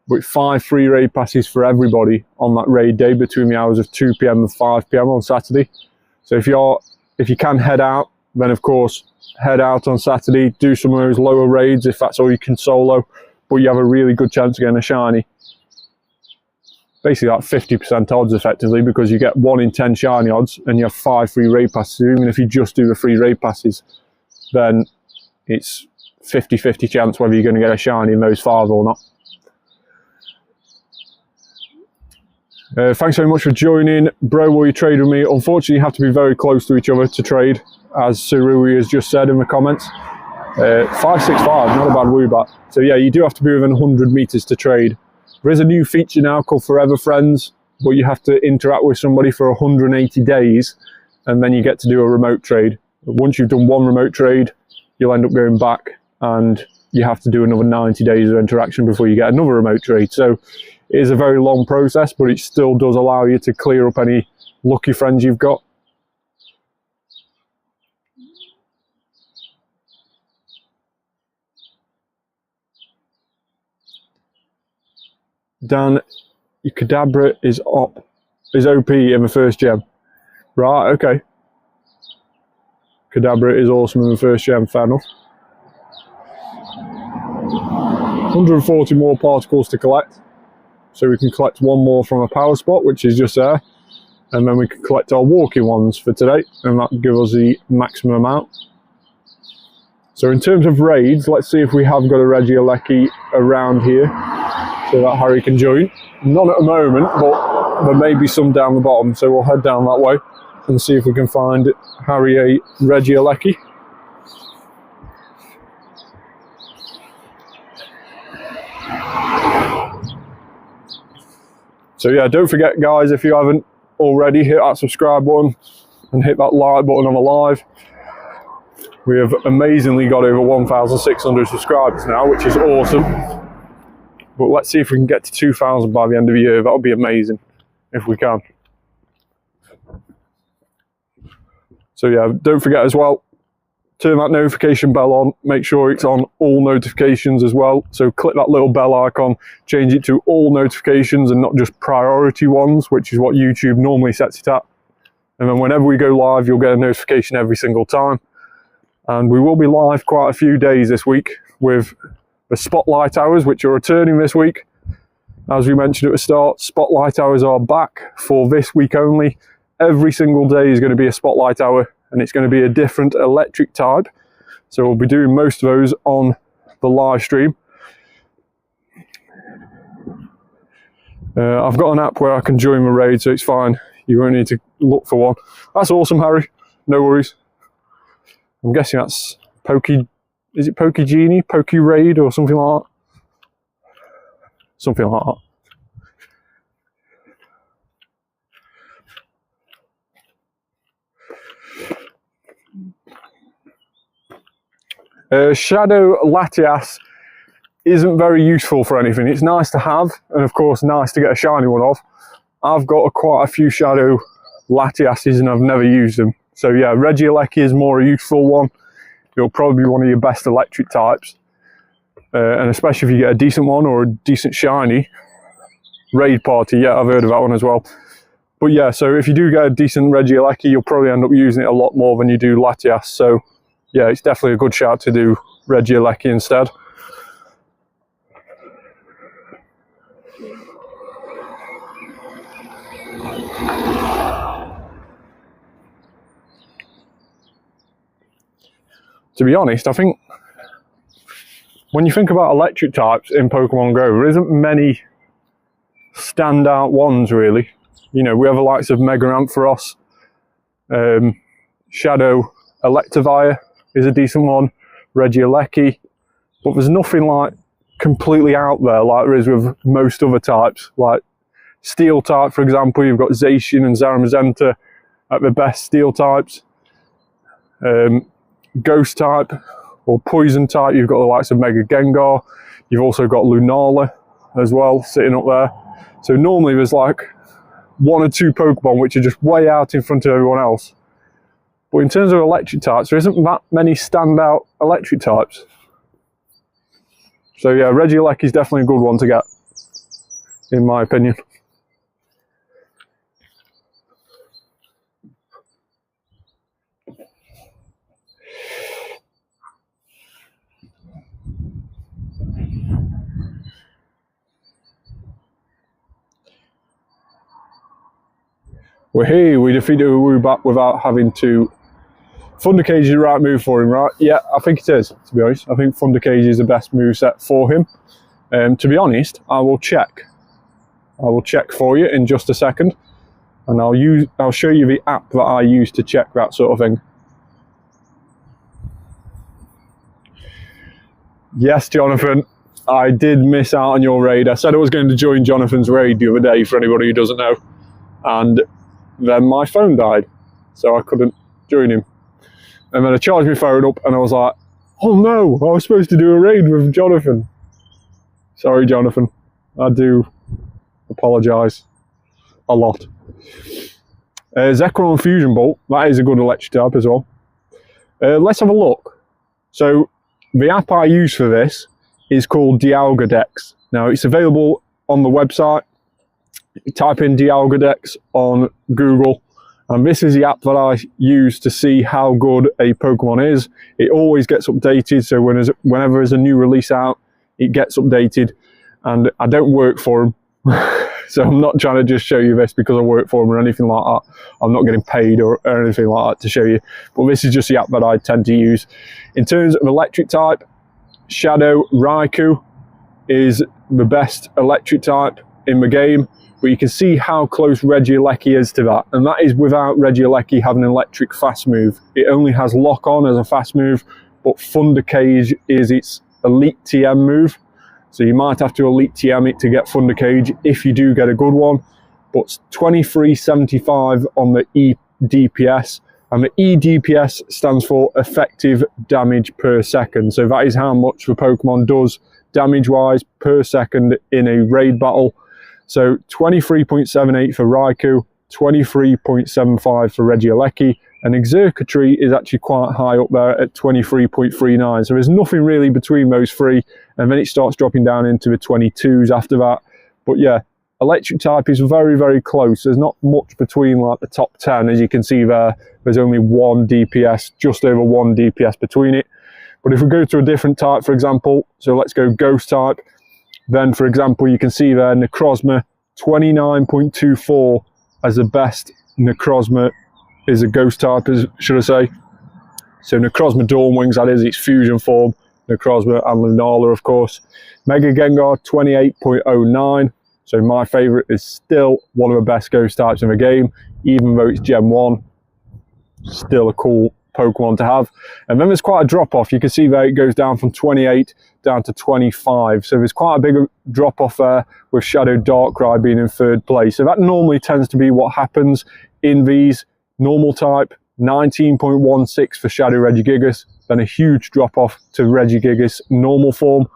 But 5 free raid passes for everybody on that raid day between the hours of 2 PM and 5 PM on Saturday. So if you can head out, then of course head out on Saturday, do some of those lower raids if that's all you can solo, but you have a really good chance of getting a shiny. Basically like 50% odds effectively, because you get 1 in 10 shiny odds and you have 5 free raid passes. Even if you just do the free raid passes, then it's 50-50 chance whether you're going to get a shiny in those 5 or not. Thanks very much for joining. Bro, will you trade with me? Unfortunately, you have to be very close to each other to trade, as Surui has just said in the comments. 565, not a bad Woobat. So yeah, you do have to be within 100 meters to trade. There is a new feature now called Forever Friends, but you have to interact with somebody for 180 days, and then you get to do a remote trade. Once you've done 1 remote trade, you'll end up going back, and you have to do another 90 days of interaction before you get another remote trade. So it is a very long process, but it still does allow you to clear up any lucky friends you've got. Dan, your Kadabra is OP in the first gem. Right, okay. Kadabra is awesome in the first gem, fair enough. 140 more particles to collect. So we can collect 1 more from a power spot, which is just there. And then we can collect our walking ones for today, and that gives us the maximum amount. So in terms of raids, let's see if we have got a Regieleki around here, so that Harry can join. None at the moment, but there may be some down the bottom, so we'll head down that way and see if we can find Harry a Regieleki. So yeah, don't forget guys, if you haven't already, hit that subscribe button and hit that like button on the live. We have amazingly got over 1,600 subscribers now, which is awesome. But let's see if we can get to 2,000 by the end of the year. That would be amazing if we can. So yeah, don't forget as well, turn that notification bell on, make sure it's on all notifications as well. So click that little bell icon, change it to all notifications and not just priority ones, which is what YouTube normally sets it at. And then whenever we go live, you'll get a notification every single time. And we will be live quite a few days this week with the Spotlight Hours, which are returning this week. As we mentioned at the start, Spotlight Hours are back for this week only. Every single day is going to be a Spotlight Hour, and it's going to be a different electric type. So we'll be doing most of those on the live stream. I've got an app where I can join the raid, so it's fine. You won't need to look for one. That's awesome, Harry. No worries. I'm guessing that's is it Pokegenie, Pokeraid or something like that? Something like that. Shadow Latias isn't very useful for anything. It's nice to have, and of course nice to get a shiny one of. I've got quite a few Shadow Latiases and I've never used them. So yeah, Regieleki is more a useful one. It'll probably be one of your best electric types. And especially if you get a decent one or a decent shiny. Raid Party, yeah, I've heard of that one as well. But yeah, so if you do get a decent Regieleki, you'll probably end up using it a lot more than you do Latias. So yeah, it's definitely a good shout to do Regieleki instead. To be honest, I think when you think about electric types in Pokemon GO, there isn't many standout ones really. You know, we have the likes of Mega Ampharos, Shadow Electivire is a decent one, Regieleki, but there's nothing like completely out there like there is with most other types. Like Steel type, for example, you've got Zacian and Zaramazenta at the best Steel types. Ghost type or Poison type, you've got the likes of Mega Gengar. You've also got Lunala as well sitting up there. So normally there's like one or two Pokemon which are just way out in front of everyone else. But in terms of electric types, there isn't that many standout electric types. So yeah, Regieleki is definitely a good one to get, in my opinion. Well, hey, we defeated a Woobat without having to... Thunder Cage is the right move for him, right? Yeah, I think it is, to be honest. I think Thunder Cage is the best moveset for him. To be honest, I will check. I will check for you in just a second. And I'll show you the app that I use to check that sort of thing. Yes, Jonathan, I did miss out on your raid. I said I was going to join Jonathan's raid the other day, for anybody who doesn't know. And then my phone died, so I couldn't join him. And then I charged my phone up and I was like, oh no, I was supposed to do a raid with Jonathan. Sorry, Jonathan. I do apologise a lot. Zekrom Fusion Bolt, that is a good electric type as well. Let's have a look. So the app I use for this is called Dialgadex. Now it's available on the website. Type in Dialgadex on Google, and this is the app that I use to see how good a Pokemon is. It always gets updated, so whenever there's a new release out, it gets updated. And I don't work for them, so I'm not trying to just show you this because I work for them or anything like that. I'm not getting paid or anything like that to show you, but this is just the app that I tend to use. In terms of electric type, Shadow Raikou is the best electric type in the game. But you can see how close Regieleki is to that. And that is without Regieleki having an electric fast move. It only has Lock On as a fast move, but Thunder Cage is its Elite TM move. So you might have to Elite TM it to get Thunder Cage if you do get a good one. But 2375 on the E DPS. And the E DPS stands for effective damage per second. So that is how much the Pokemon does damage-wise per second in a raid battle. So 23.78 for Raikou, 23.75 for Regieleki, and Executree is actually quite high up there at 23.39. So there's nothing really between those three, and then it starts dropping down into the 22s after that. But yeah, electric type is very, very close. There's not much between like the top 10. As you can see there, there's only one DPS, just over one DPS between it. But if we go to a different type, for example, so let's go Ghost type. Then, for example, you can see there Necrozma, 29.24 as the best Necrozma is a ghost type, should I say. So Necrozma Dawn Wings, that is its fusion form. Necrozma and Lunala, of course. Mega Gengar, 28.09. So my favourite is still one of the best ghost types in the game, even though it's Gen 1. Still a cool Pokemon to have. And then there's quite a drop off. You can see there it goes down from 28 down to 25. So there's quite a big drop off there with Shadow Darkrai being in third place. So that normally tends to be what happens in these. Normal type, 19.16 for Shadow Regigigas, then a huge drop off to Regigigas normal form.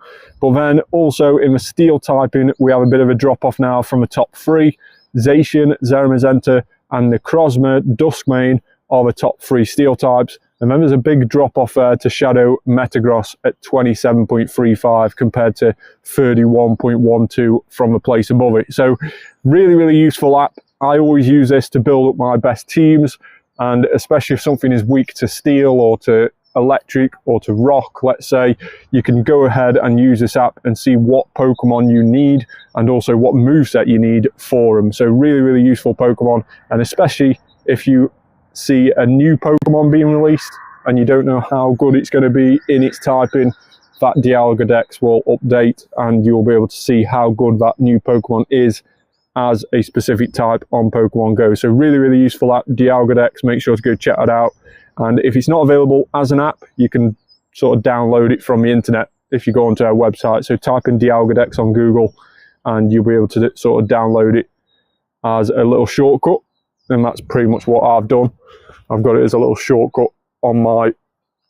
But then also in the steel typing, we have a bit of a drop off now from the top three. Zacian, Zeramazenta and Necrozma Duskmane are the top three steel types. And then there's a big drop off there to Shadow Metagross at 27.35 compared to 31.12 from the place above it. So really, really useful app. I always use this to build up my best teams, and especially if something is weak to steel or to electric or to rock, let's say, you can go ahead and use this app and see what Pokemon you need and also what moveset you need for them. So really, really useful Pokemon, and especially if you see a new Pokemon being released and you don't know how good it's going to be in its typing, that Dialgadex will update and you'll be able to see how good that new Pokemon is as a specific type on Pokemon Go. So really, really useful app, Dialgadex. Make sure to go check that out. And if it's not available as an app, you can sort of download it from the internet if you go onto our website. So type in Dialgadex on Google and you'll be able to sort of download it as a little shortcut. And that's pretty much what I've done. I've got it as a little shortcut on my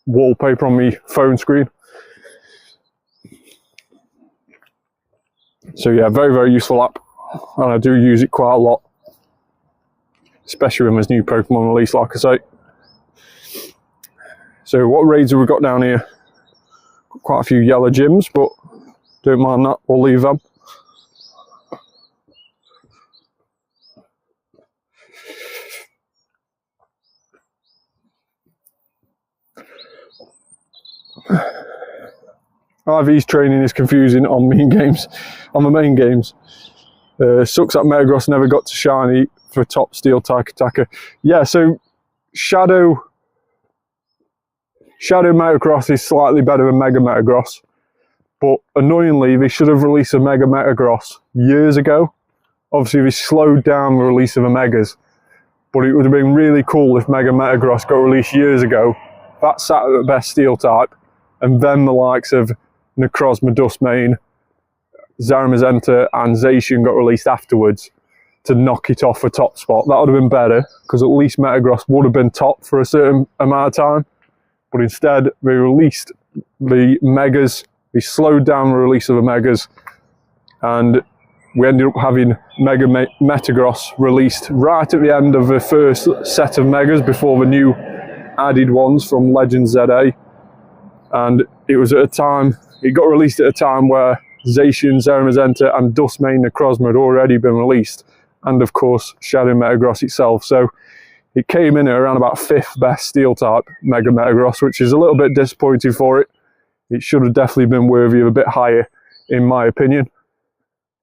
wallpaper on my phone screen. So yeah, very, very useful app. And I do use it quite a lot. especially when there's new Pokemon released, like I say. So what raids have we got down here? Got quite a few yellow gyms, but don't mind that, we'll leave them. IV's training is confusing on main games, on the main games. Sucks that Metagross never got to shiny for top steel type attacker. Yeah, so Shadow Metagross is slightly better than Mega Metagross, but annoyingly they should have released a Mega Metagross years ago. Obviously they slowed down the release of the Megas, but it would have been really cool if Mega Metagross got released years ago. That sat at the best steel type, and then the likes of Necrozma, Dustmane, Zaramazenta and Zacian got released afterwards to knock it off a top spot. That would have been better, because at least Metagross would have been top for a certain amount of time. But instead, they released the Megas, they slowed down the release of the Megas, and we ended up having Mega Metagross released right at the end of the first set of Megas before the new added ones from Legends ZA. And it was at a time, it got released at a time where Zacian, Zaramazenta and Dustmane Necrozma had already been released, and of course Shadow Metagross itself. So it came in at around about 5th best steel type Mega Metagross, which is a little bit disappointing for it. It should have definitely been worthy of a bit higher, in my opinion.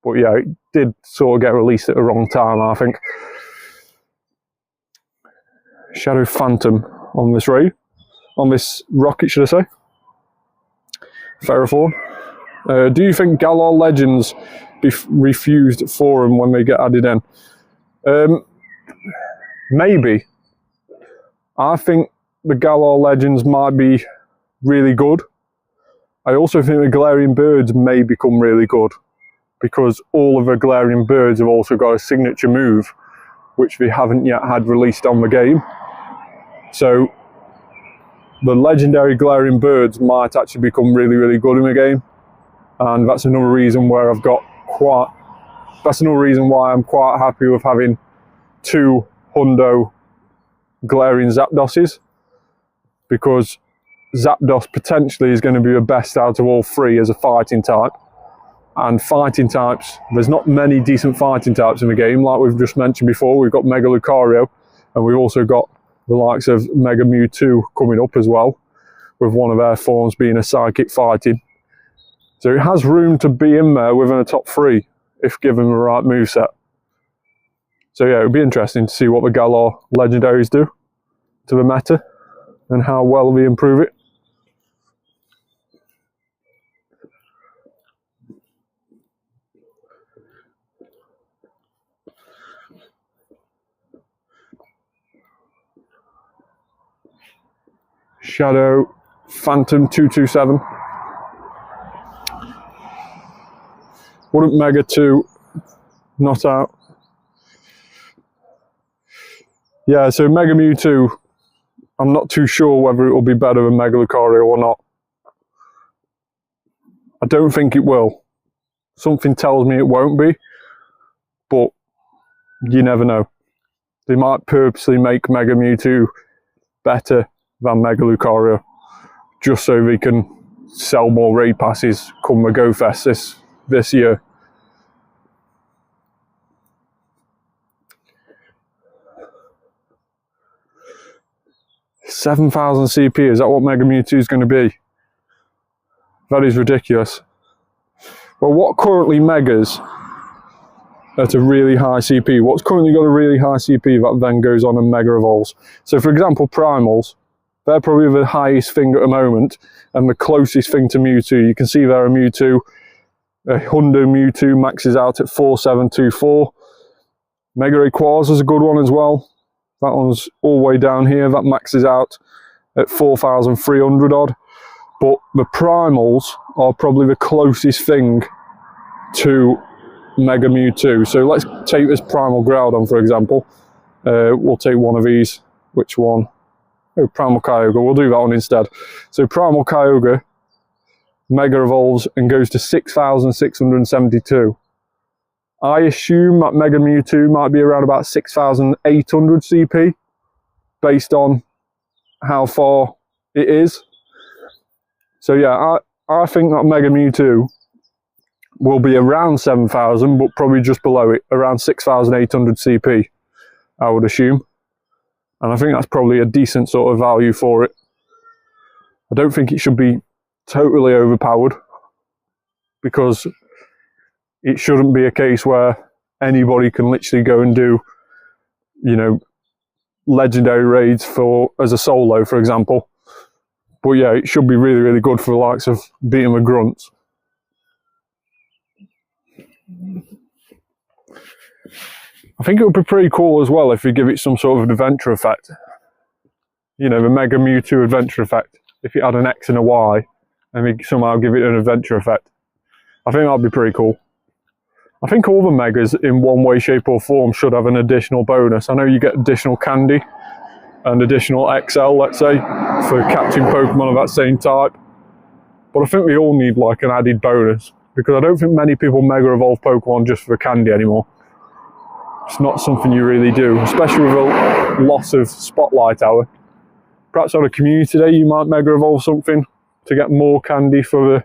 But yeah, it did sort of get released at the wrong time, I think. Shadow Phantom on this raid, on this rocket, should I say. Ferrothorn. Do you think Galar Legends be refused forum when they get added in? Maybe. I think the Galar Legends might be really good. I also think the Galarian Birds may become really good, because all of the Galarian Birds have also got a signature move, which they haven't yet had released on the game. So the legendary Galarian Birds might actually become really, really good in the game. And that's another reason where that's another reason why I'm quite happy with having 2 Hundo Galarian Zapdoses, because Zapdos potentially is going to be the best out of all 3 as a fighting type. And fighting types, there's not many decent fighting types in the game, like we've just mentioned before. We've got Mega Lucario, and we've also got the likes of Mega Mewtwo coming up as well, with one of their forms being a psychic fighting. So it has room to be in there within the top 3 if given the right moveset. So yeah, it would be interesting to see what the Galar legendaries do to the meta and how well they improve it. Shadow Phantom 227. Wouldn't Mega 2 not out? Yeah, so Mega Mewtwo, I'm not too sure whether it will be better than Mega Lucario or not. I don't think it will. Something tells me it won't be, but you never know. They might purposely make Mega Mewtwo better than Mega Lucario, just so they can sell more raid passes come the Go Fest this year. $7,000 CP, is that what Mega Mewtwo is going to be? That is ridiculous. Well, what currently Megas at a really high CP? What's currently got a really high CP that then goes on and Mega Evolves? So for example, Primals, they're probably the highest thing at the moment and the closest thing to Mewtwo. You can see there a Mewtwo, a Hundo Mewtwo maxes out at 4724. Mega Rayquaza is a good one as well. That one's all the way down here. That maxes out at 4,300 odd. But the Primals are probably the closest thing to Mega Mewtwo. So let's take this Primal Groudon, for example. We'll take one of these. Which one? Oh, Primal Kyogre. We'll do that one instead. So Primal Kyogre Mega Evolves and goes to 6,672. I assume that Mega Mewtwo might be around about 6,800 CP, based on how far it is. So yeah, I think that Mega Mewtwo will be around 7,000, but probably just below it, around 6,800 CP, I would assume. And I think that's probably a decent sort of value for it. I don't think it should be totally overpowered, because it shouldn't be a case where anybody can literally go and do, you know, legendary raids as a solo, for example. But yeah, it should be really, really good for the likes of beating the grunts. I think it would be pretty cool as well if you give it some sort of an adventure effect. You know, the Mega Mewtwo adventure effect. If it had an X and a Y, and we somehow give it an adventure effect. I think that'd be pretty cool. I think all the Megas in one way, shape or form should have an additional bonus. I know you get additional candy and additional XL, let's say, for catching Pokemon of that same type. But I think we all need like an added bonus, because I don't think many people Mega Evolve Pokemon just for candy anymore. It's not something you really do, especially with a loss of Spotlight Hour. Perhaps on a Community Day you might Mega Evolve something to get more candy for the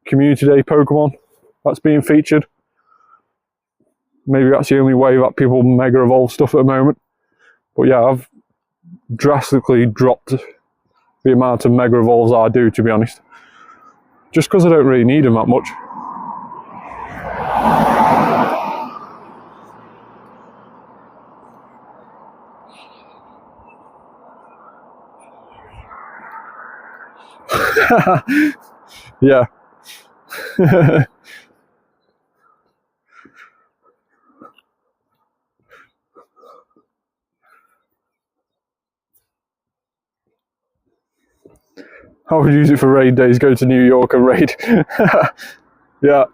Community Day Pokemon that's being featured. Maybe that's the only way that people Mega Evolve stuff at the moment. But yeah, I've drastically dropped the amount of Mega Evolves I do, to be honest. Just because I don't really need them that much. Yeah. I would use it for raid days, go to New York and raid. Yeah.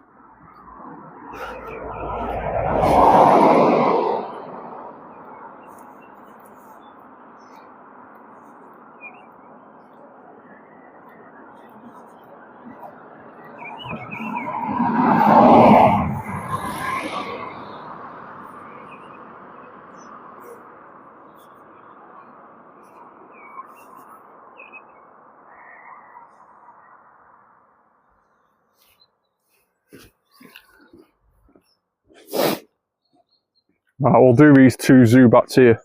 Right, we'll do these two Zubats here.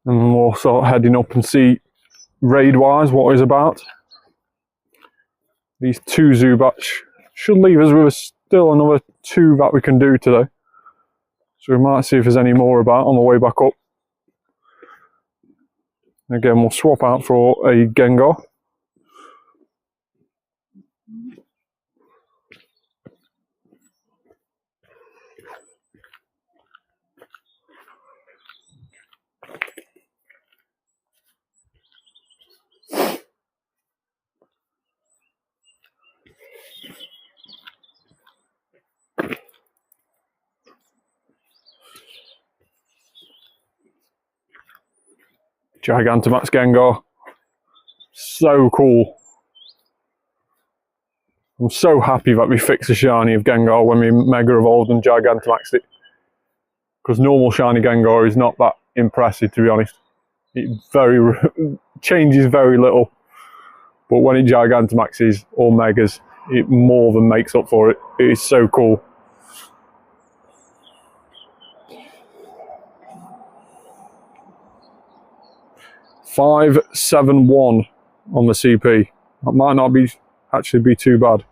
And then we'll start heading up and see raid-wise what it's about. These two Zubats should leave us with still another two that we can do today. So we might see if there's any more about on the way back up. Again, we'll swap out for a Gengar. Gigantamax Gengar. So cool. I'm so happy that we fixed the shiny of Gengar when we Mega Evolved and Gigantamaxed it. Because normal shiny Gengar is not that impressive, to be honest. It changes very little. But when it Gigantamaxes or Megas, it more than makes up for it. It is so cool. $571 on the CP. That might not actually be too bad.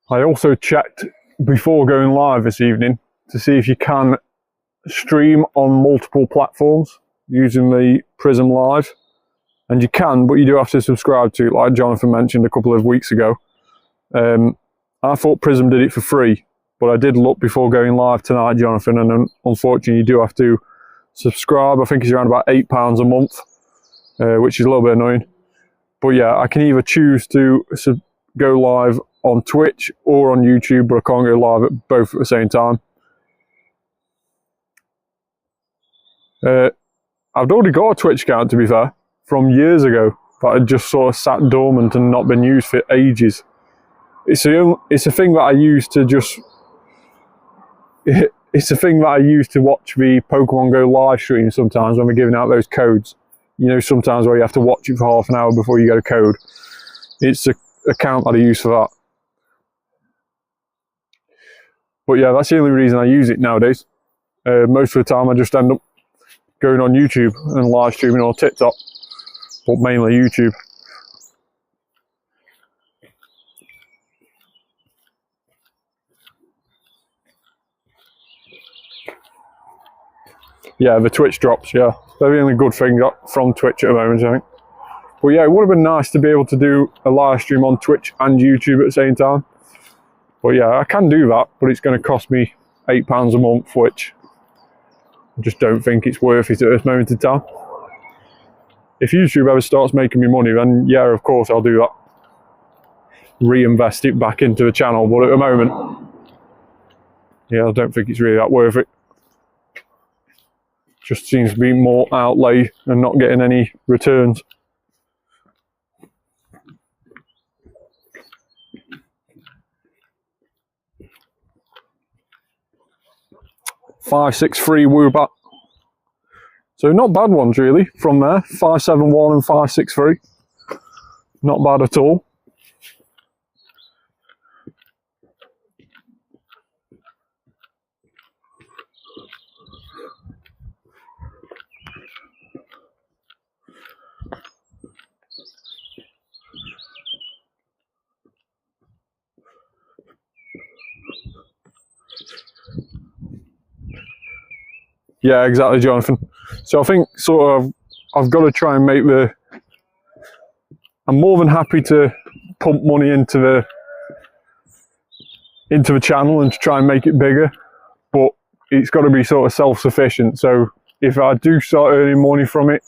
I also checked before going live this evening to see if you can stream on multiple platforms using the Prism Live. And you can, but you do have to subscribe to it, like Jonathan mentioned a couple of weeks ago. I thought Prism did it for free, but I did look before going live tonight, Jonathan, and unfortunately you do have to subscribe. I think it's around about £8 a month, which is a little bit annoying. But yeah, I can either choose to go live on Twitch or on YouTube, but I can't go live at both at the same time. I've already got a Twitch account, to be fair, from years ago, that had just sort of sat dormant and not been used for ages. It's a thing that I use to just... It's a thing that I use to watch the Pokemon GO live stream sometimes when we're giving out those codes. You know, sometimes where you have to watch it for half an hour before you get a code. It's an account that I use for that. But yeah, that's the only reason I use it nowadays. Most of the time I just end up going on YouTube and live streaming or TikTok, but mainly YouTube. Yeah, the Twitch drops, yeah. They're the only good thing from Twitch at the moment, I think. But yeah, it would have been nice to be able to do a live stream on Twitch and YouTube at the same time. But yeah, I can do that, but it's going to cost me £8 a month, which I just don't think it's worth it at this moment in time. If YouTube ever starts making me money, then yeah, of course I'll do that. Reinvest it back into the channel, but at the moment, yeah, I don't think it's really that worth it. Just seems to be more outlay and not getting any returns. .563 Woobat. So not bad ones really from there. 571 and 563. Not bad at all. Yeah, exactly, Jonathan. So I think sort of I've got to try and make the... I'm more than happy to pump money into the channel and to try and make it bigger, but it's got to be sort of self-sufficient. So if I do start earning money from it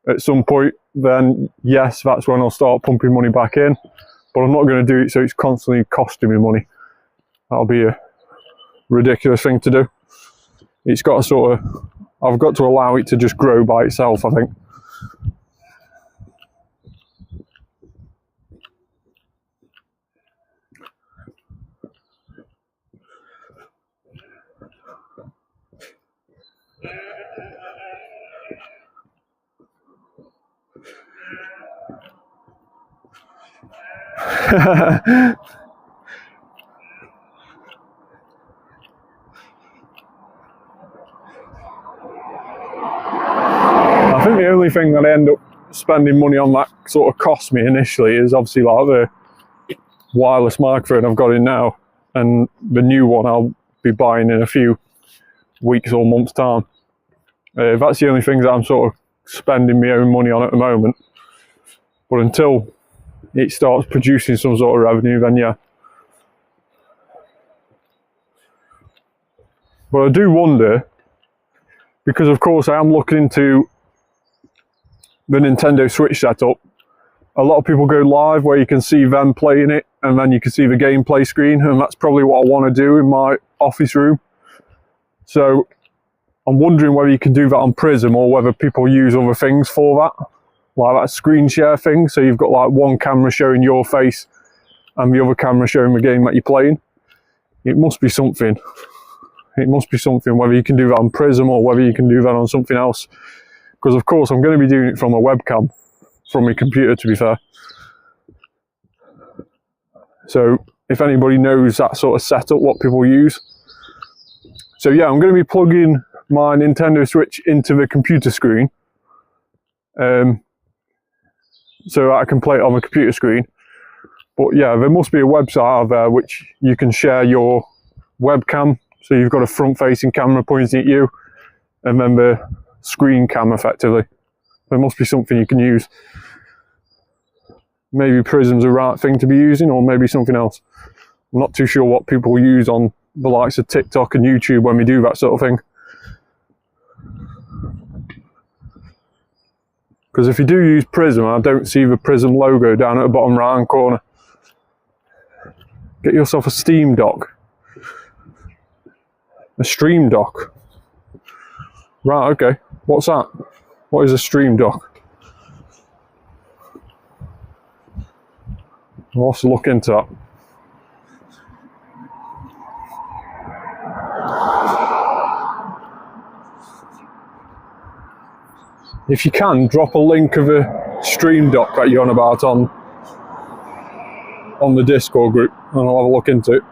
at some point, then yes, that's when I'll start pumping money back in. But I'm not going to do it so it's constantly costing me money. That'll be a ridiculous thing to do. It's got to sort of, I've got to allow it to just grow by itself, I think. I think the only thing that I end up spending money on that sort of cost me initially is obviously like the wireless microphone I've got in now, and the new one I'll be buying in a few weeks or months time. That's the only things that I'm sort of spending my own money on at the moment. But until it starts producing some sort of revenue, then yeah. But I do wonder, because of course I am looking into the Nintendo Switch setup. A lot of people go live where you can see them playing it and then you can see the gameplay screen, and that's probably what I want to do in my office room. So I'm wondering whether you can do that on Prism or whether people use other things for that, like that screen share thing. So you've got like one camera showing your face and the other camera showing the game that you're playing. It must be something. It must be something, whether you can do that on Prism or whether you can do that on something else. Because of course I'm going to be doing it from a webcam, from my computer to be fair. So if anybody knows that sort of setup, what people use. So yeah, I'm going to be plugging my Nintendo Switch into the computer screen. So I can play it on the computer screen. But yeah, there must be a website out there which you can share your webcam. So you've got a front-facing camera pointing at you, and then the screen cam effectively. There must be something you can use. Maybe Prism's the right thing to be using, or maybe something else. I'm not too sure what people use on the likes of TikTok and YouTube when we do that sort of thing. Because if you do use Prism, I don't see the Prism logo down at the bottom right hand corner. Get yourself a Steam Dock. A Stream Dock. Right, okay. What's that? What is a Stream Dock? I'll have to look into that. If you can, drop a link of a Stream Dock that you're on about on the Discord group, and I'll have a look into it.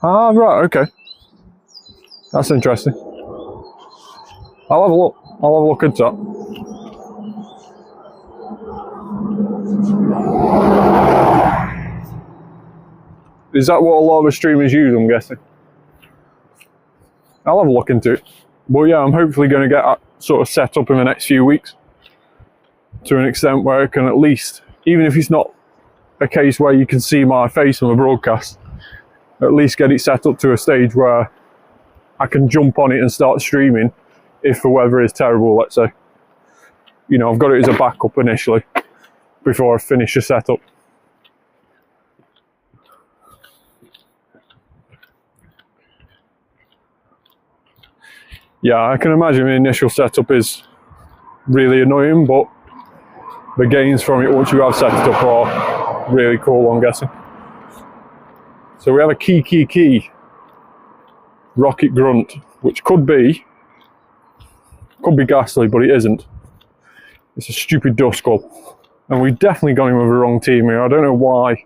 Ah, right, okay. That's interesting. I'll have a look. I'll have a look into that. Is that what a lot of the streamers use, I'm guessing? I'll have a look into it. But yeah, I'm hopefully going to get that sort of set up in the next few weeks. To an extent where I can at least, even if it's not a case where you can see my face on the broadcast, at least get it set up to a stage where I can jump on it and start streaming if the weather is terrible, let's say. You know, I've got it as a backup initially before I finish the setup. Yeah, I can imagine the initial setup is really annoying, but the gains from it once you have set it up are really cool, I'm guessing. So we have a key rocket grunt, which could be ghastly, but it isn't. It's a stupid Duskull. And we've definitely gone in with the wrong team here. I don't know why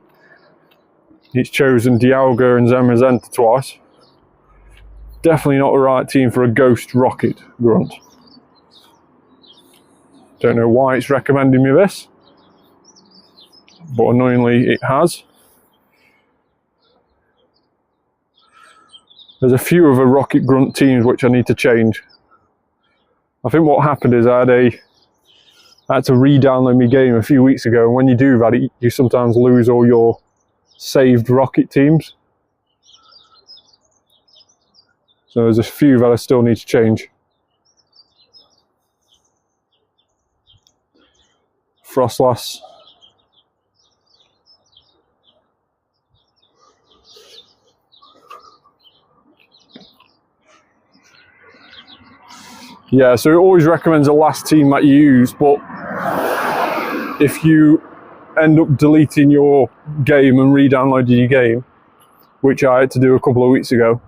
it's chosen Dialga and Zamazenta twice. Definitely not the right team for a ghost rocket grunt. Don't know why it's recommending me this, but annoyingly it has. There's a few of the rocket grunt teams which I need to change. I think what happened is I had to re-download my game a few weeks ago, and when you do that, you sometimes lose all your saved rocket teams. So there's a few that I still need to change. Frostlass. Yeah, so it always recommends the last team that you use, but if you end up deleting your game and re-downloading your game, which I had to do a couple of weeks ago,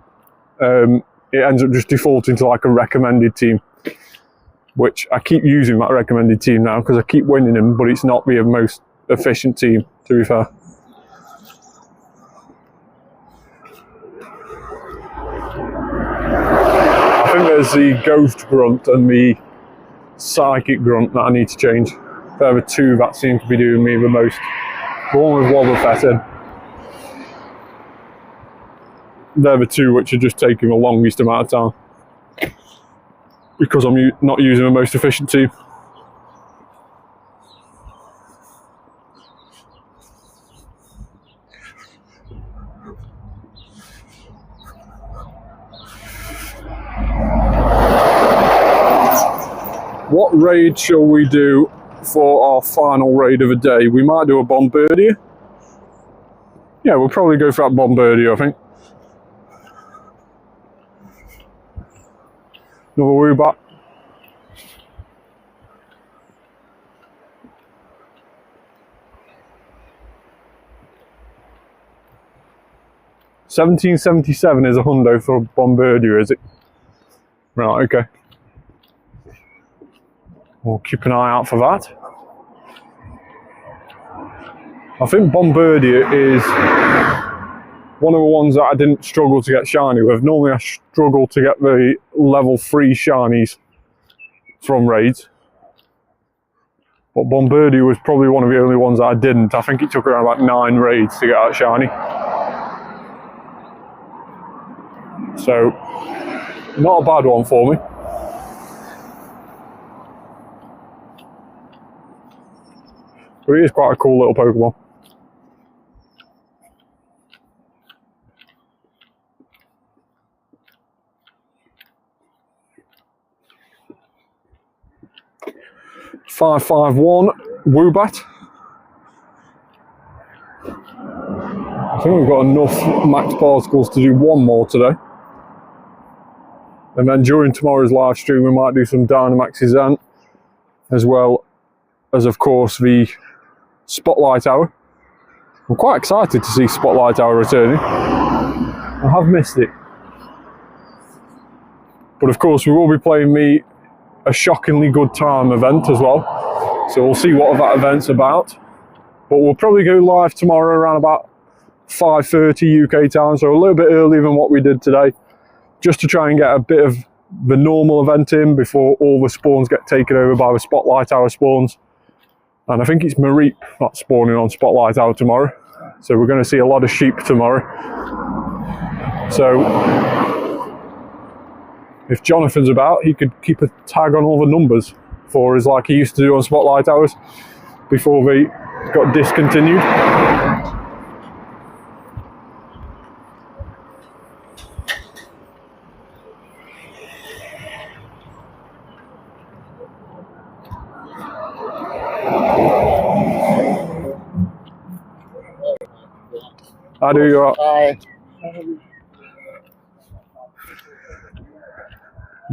it ends up just defaulting to like a recommended team, which I keep using that recommended team now because I keep winning them, but it's not the most efficient team, to be fair. I think there's the Ghost Grunt and the Psychic Grunt that I need to change. They're the two that seem to be doing me the most. The one with Wobbuffet in. They're the two which are just taking the longest amount of time. Because I'm not using the most efficient team. What raid shall we do for our final raid of the day? We might do a Bombardier. Yeah, we'll probably go for that Bombardier, I think. Another Woobat. $17.77 is a hundo for a Bombardier, is it? Right, okay. We'll keep an eye out for that. I think Bombardier is one of the ones that I didn't struggle to get shiny with. Normally I struggle to get the level 3 shinies from raids. But Bombardier was probably one of the only ones that I didn't. I think it took around about 9 raids to get out shiny. So, not a bad one for me. But it is quite a cool little Pokemon. (551) Woobat. I think we've got enough max particles to do one more today. And then during tomorrow's live stream we might do some Dynamax event, as well as of course the Spotlight Hour. I'm quite excited to see Spotlight Hour returning. I have missed it. But of course we will be playing a shockingly good time event as well. So we'll see what that event's about. But we'll probably go live tomorrow around about 5:30 UK time, so a little bit earlier than what we did today, just to try and get a bit of the normal event in before all the spawns get taken over by the Spotlight Hour spawns. And I think it's Mareep that's spawning on Spotlight Hour tomorrow. So we're going to see a lot of sheep tomorrow. So if Jonathan's about, he could keep a tag on all the numbers for us like he used to do on Spotlight Hours before they got discontinued. How do you are? Hi.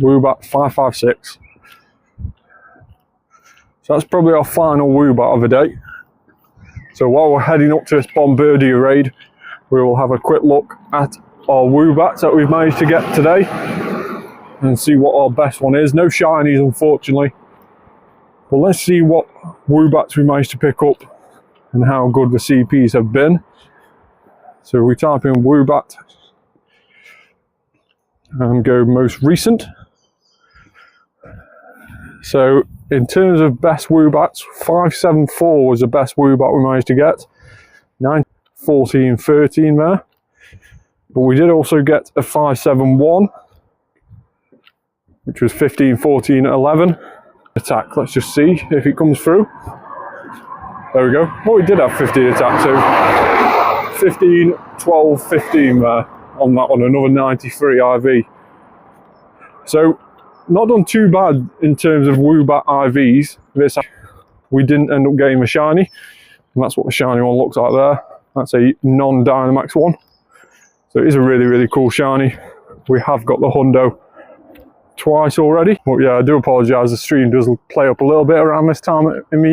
Woobat 556. So that's probably our final Woobat of the day. So while we're heading up to this Bombardier raid, we will have a quick look at our Woobats that we've managed to get today and see what our best one is. No shinies unfortunately, but let's see what Woobats we managed to pick up and how good the CPs have been. So we type in Woobat and go most recent. So in terms of best Woobats, 574 was the best Woobat we managed to get. 9, 14, 13 there. But we did also get a 571, which was 15, 14, 11. Attack, let's just see if it comes through. There we go. Oh, we did have 15 attack, so 15, 12, 15 there on that one, another 93 IV. So not done too bad in terms of Woobat IVs. We didn't end up getting a shiny, and that's what the shiny one looks like there. That's a non-Dynamax one. So it is a really, really cool shiny. We have got the Hundo twice already. But yeah, I do apologise, the stream does play up a little bit around this time in the